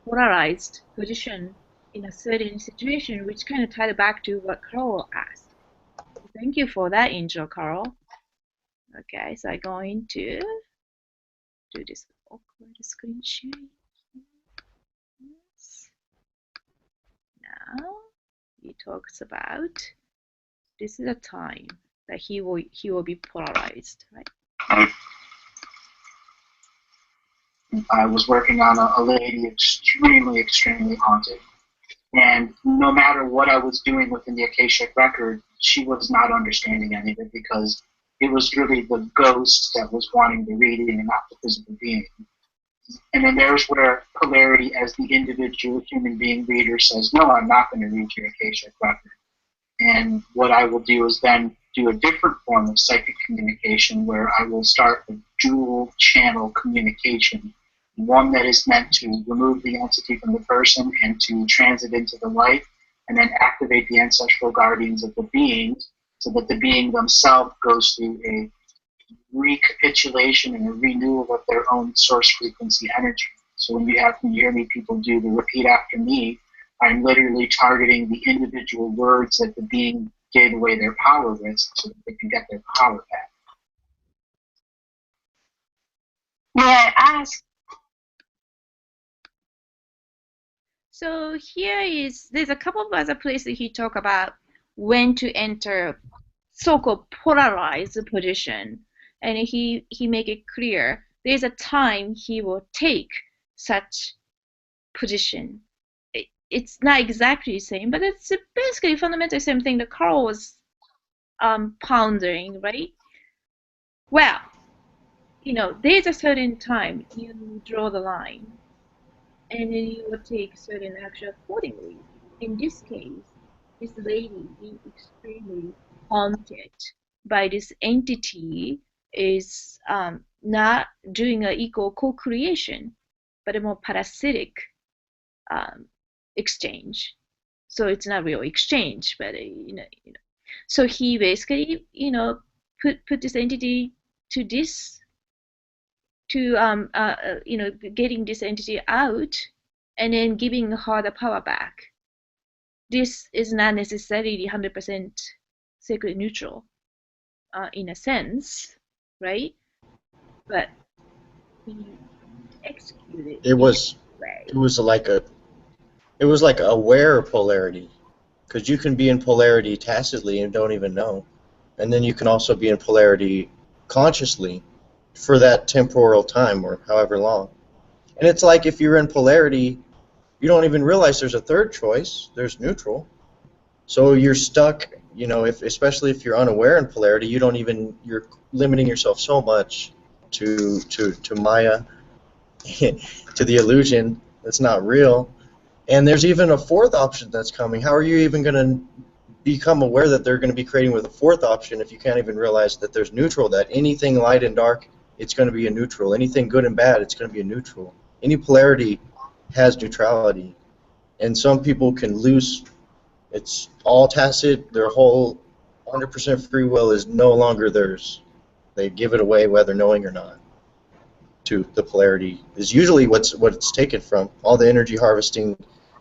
polarized position in a certain situation, which kind of tied back to what Carl asked. Thank you for that intro, Carl. Okay, so I'm going to do this awkward screen sharing. Yes. Now he talks about this is a time that he will be polarized, right? I was working on a lady extremely haunted. And no matter what I was doing within the Akashic record, she was not understanding any of it, because it was really the ghost that was wanting the reading and not the physical being. And then there's where polarity as the individual human being reader says, no, I'm not going to read your Akashic record. And what I will do is then do a different form of psychic communication, where I will start a dual channel communication. One that is meant to remove the entity from the person and to transit into the light, and then activate the ancestral guardians of the beings, so that the being themselves goes through a recapitulation and a renewal of their own source frequency energy. So when you hear me people do the repeat after me, I'm literally targeting the individual words that the being gave away their power with, so that they can get their power back. May I ask? So there's a couple of other places he talk about when to enter so-called polarized position, and he make it clear there's a time he will take such position. It's not exactly the same, but it's basically fundamentally the same thing that Carl was pondering, right? Well, there's a certain time you draw the line, and then you will take certain action accordingly. In this case, this lady being extremely haunted by this entity is not doing an equal co-creation, but a more parasitic exchange. So it's not real exchange, but So he basically, put this entity to this, to getting this entity out, and then giving her the power back. This is not necessarily 100% sacred neutral, in a sense, right? But he executed It was way. it was like a aware polarity, because you can be in polarity tacitly and don't even know, and then you can also be in polarity consciously for that temporal time or however long. And it's like if you're in polarity, you don't even realize there's a third choice. There's neutral. So you're stuck, especially if you're unaware in polarity, you're limiting yourself so much to Maya, to the illusion that's not real. And there's even a fourth option that's coming. How are you even going to become aware that they're going to be creating with a fourth option if you can't even realize that there's neutral, that anything light and dark, it's going to be a neutral. Anything good and bad, it's going to be a neutral. Any polarity has neutrality. And some people can lose. It's all tacit. Their whole 100% free will is no longer theirs. They give it away whether knowing or not. To the polarity is usually what it's taken from. All the energy harvesting,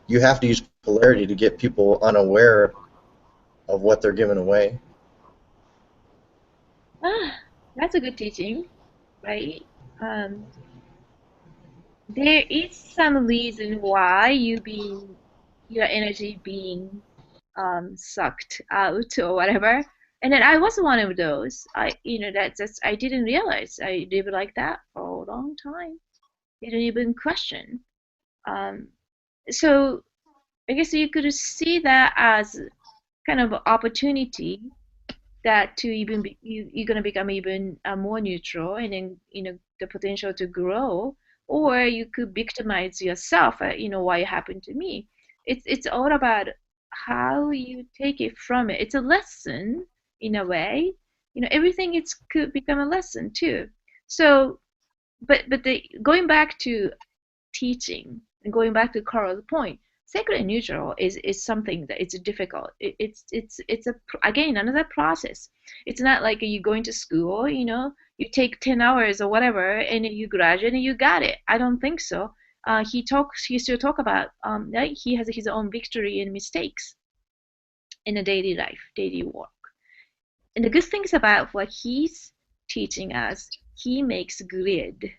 you have to use polarity to get people unaware of what they're giving away. That's a good teaching, right? There is some reason why your energy being sucked out or whatever. And then I was one of those. I didn't realize I lived like that for a long time. Didn't even question. So I guess you could see that as kind of opportunity that to even you're gonna become even more neutral, and then the potential to grow, or you could victimize yourself. Why it happened to me. It's all about how you take it from it. It's a lesson in a way. Everything could become a lesson too. So, but going back to teaching and going back to Carl's point, sacred and neutral is something that it's difficult. It's again another process. It's not like you going to school, you take 10 hours or whatever and you graduate and you got it. I don't think so. He still talk about that he has his own victory and mistakes in a daily life, daily work. And the good things about what he's teaching us, he makes grid,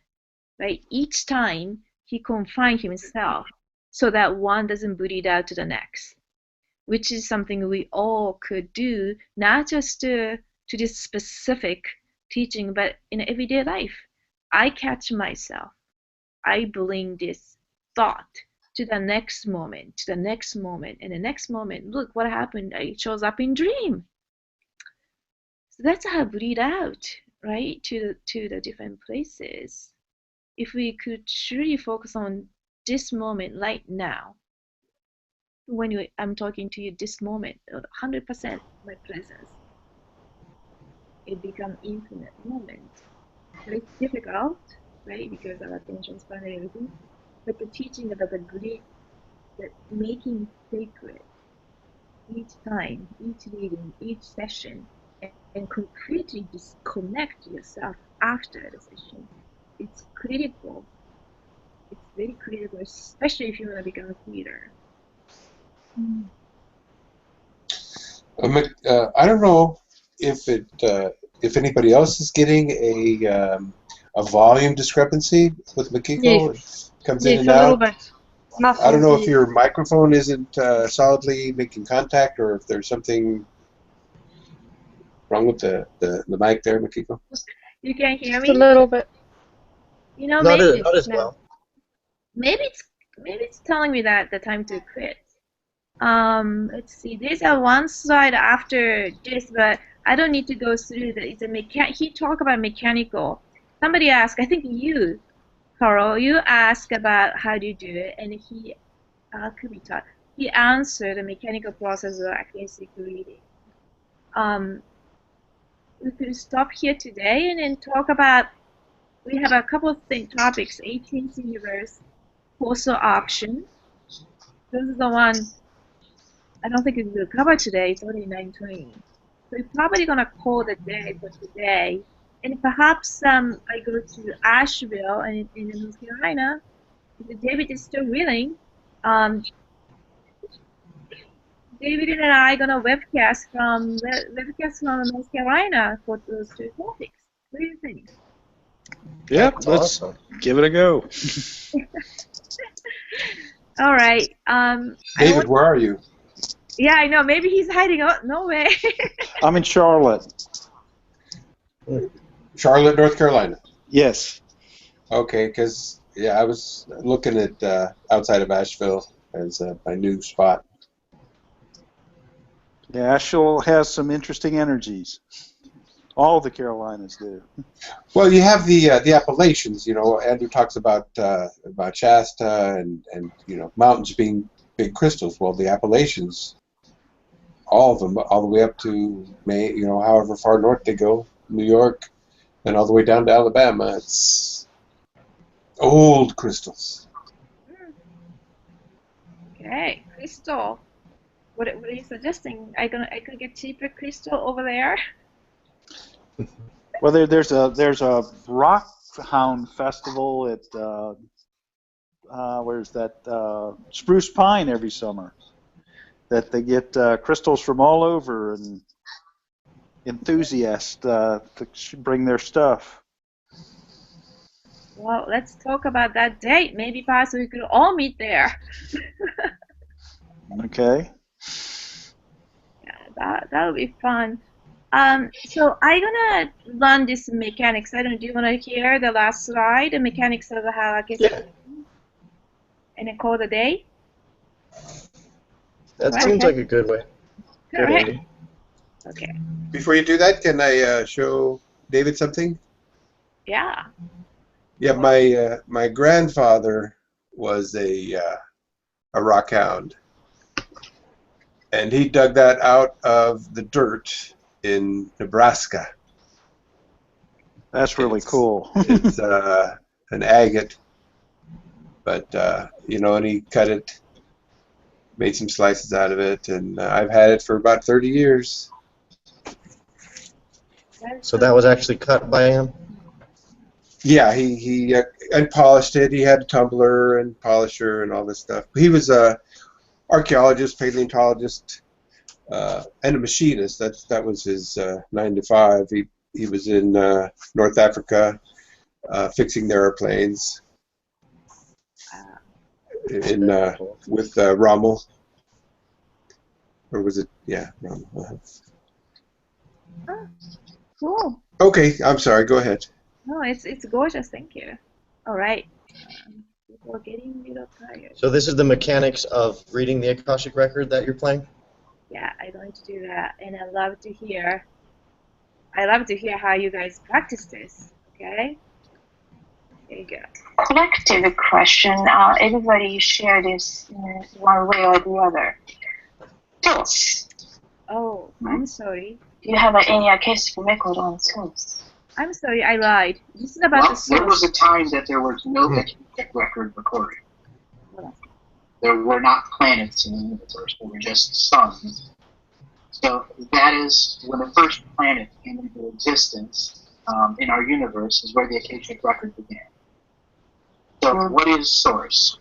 right? Each time he confines himself so that one doesn't bleed out to the next, which is something we all could do, not just to this specific teaching, but in everyday life. I catch myself. I bring this thought to the next moment, to the next moment, and the next moment. Look what happened. It shows up in dream. So that's how I bleed out, right, to the different places. If we could truly focus on this moment right now, when I'm talking to you this moment, 100% my presence, it becomes infinite moment. But it's difficult, right, because of attention span and everything. But the teaching about the grid, that making sacred each time, each reading, each session, and completely disconnect yourself after the session, it's critical. It's very critical, especially if you want to become a healer. I don't know if anybody else is getting a volume discrepancy with Makiko. Yes. It comes in Yes, and a little out. bit. I don't Muffled, know if yes. your microphone isn't solidly making contact, or if there's something wrong with the mic there, Makiko. You can hear Just a me? little bit. Not Maybe as No. well. maybe it's telling me that the time to quit. Let's see. There's a one slide after this, but I don't need to go through that. He talked about mechanical. Somebody asked, I think you, Carl, you asked about how do you do it, and he could be taught. He answered the mechanical process of accuracy reading. we could stop here today and then talk about. We have a couple of topics: 18th universe, postal auction. This is the one I don't think we will cover today. It's only 9:20. So we're probably gonna call the day for today. And perhaps I go to Asheville in North Carolina. If David is still willing, David and I are gonna webcast from North Carolina for those two topics. What do you think? Yep, That's let's awesome. give it a go. All right. David, where are you? Yeah, I know. Maybe he's hiding out. No way. I'm in Charlotte. Charlotte, North Carolina. Yes. Okay, because yeah, I was looking at outside of Asheville as my new spot. Yeah, Asheville has some interesting energies. All the Carolinas do. Well, you have the Appalachians. You know, Andrew talks about Shasta and mountains being big crystals. Well, the Appalachians, all of them, all the way up to however far north they go, New York, and all the way down to Alabama. It's old crystals. Okay, crystal. What are you suggesting? I could get cheaper crystal over there. Well, there's a rock hound festival at where's that Spruce Pine every summer. That they get crystals from all over and enthusiasts to bring their stuff. Well, let's talk about that date. Maybe perhaps we could all meet there. Okay. Yeah, that would be fun. So I'm gonna run this mechanics. I don't know. Do you want to hear the last slide, the mechanics of how Akashic, and then call the day? That seems like a good way. Good, Correct. Andy. Okay. Before you do that, can I show David something? Yeah. Yeah, my grandfather was a rock hound, and he dug that out of the dirt in Nebraska. That's really cool. It's an agate, but and he cut it, made some slices out of it, and I've had it for about 30 years. So that was actually cut by him? Yeah, he and polished it. He had a tumbler and polisher and all this stuff. He was a archaeologist, paleontologist, and a machinist. That was his 9 to 5. He was in North Africa fixing their airplanes with Rommel, or was it? Yeah, Rommel. Oh, cool. Okay, I'm sorry. Go ahead. No, it's gorgeous. Thank you. All right. People are getting a little tired. So this is the mechanics of reading the Akashic record that you're playing? Yeah, I'm going to do that, and I love to hear how you guys practice this. Okay. There you go. Collective question. Everybody share this in one way or the other. Tools. Oh, I'm sorry. Do you have any Akashic record on tools? I'm sorry, I lied. This is about the There was source. a time that there was no Akashic record recorded. There were not planets in the universe. There were just suns. So that is when the first planet came into existence in our universe is where the Akashic record began. So what is Source?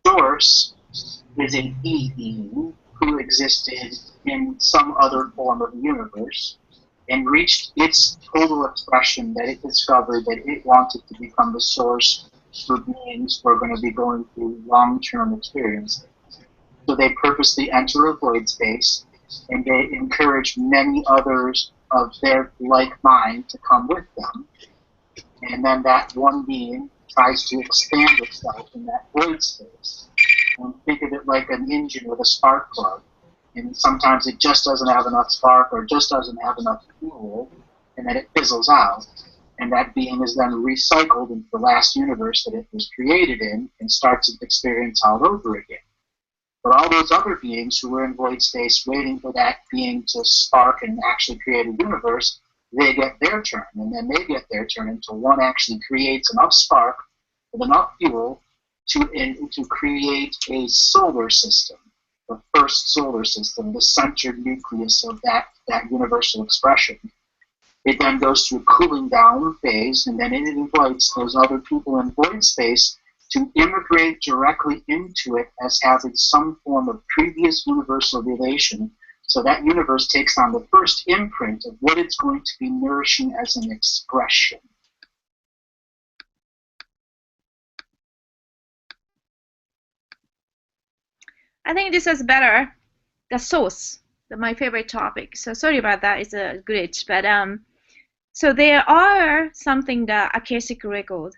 Source is an being who existed in some other form of the universe and reached its total expression that it discovered that it wanted to become the source for beings who are going to be going through long-term experiences. So they purposely enter a void space, and they encourage many others of their like mind to come with them. And then that one being tries to expand itself in that void space. And think of it like an engine with a spark plug. And sometimes it just doesn't have enough spark or just doesn't have enough fuel, and then it fizzles out. And that being is then recycled into the last universe that it was created in and starts its experience all over again. But all those other beings who were in void space waiting for that being to spark and actually create a universe, they get their turn, and then they get their turn until one actually creates enough spark with enough fuel to create a solar system, the first solar system, the centered nucleus of that universal expression. It then goes through a cooling down phase, and then it invites those other people in void space to immigrate directly into it as having some form of previous universal relation. So that universe takes on the first imprint of what it's going to be nourishing as an expression. I think this is better. The source, my favorite topic. So sorry about that. It's a glitch, but so there are something that Akashic record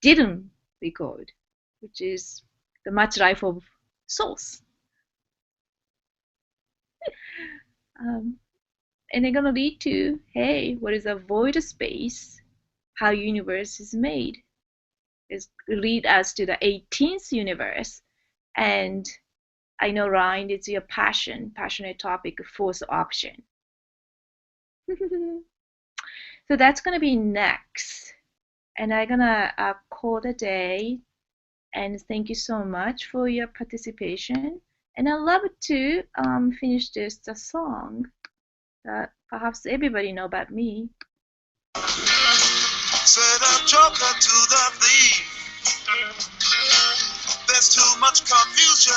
didn't record, which is the much life of source. And they're gonna lead to, hey, what is a void space? How universe is made. Is lead us to the 18th universe. And I know, Ryan, it's your passionate topic, fourth option. So that's gonna be next. And I'm gonna call the day. And thank you so much for your participation. And I'd love to finish this song that perhaps everybody know about me. Said a joker to the thief, there's too much confusion,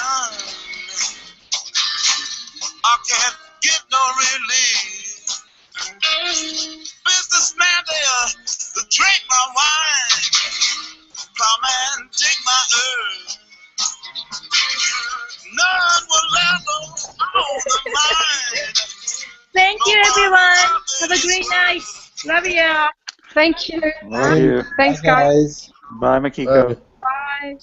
I can't get no relief. Businessman there, to drink my wine, come and take my earth. None will ever own the mind. Thank you, everyone. Have a great night. Love you. Thank you. Love you. Thanks, Bye, guys. Bye, Makiko. Bye.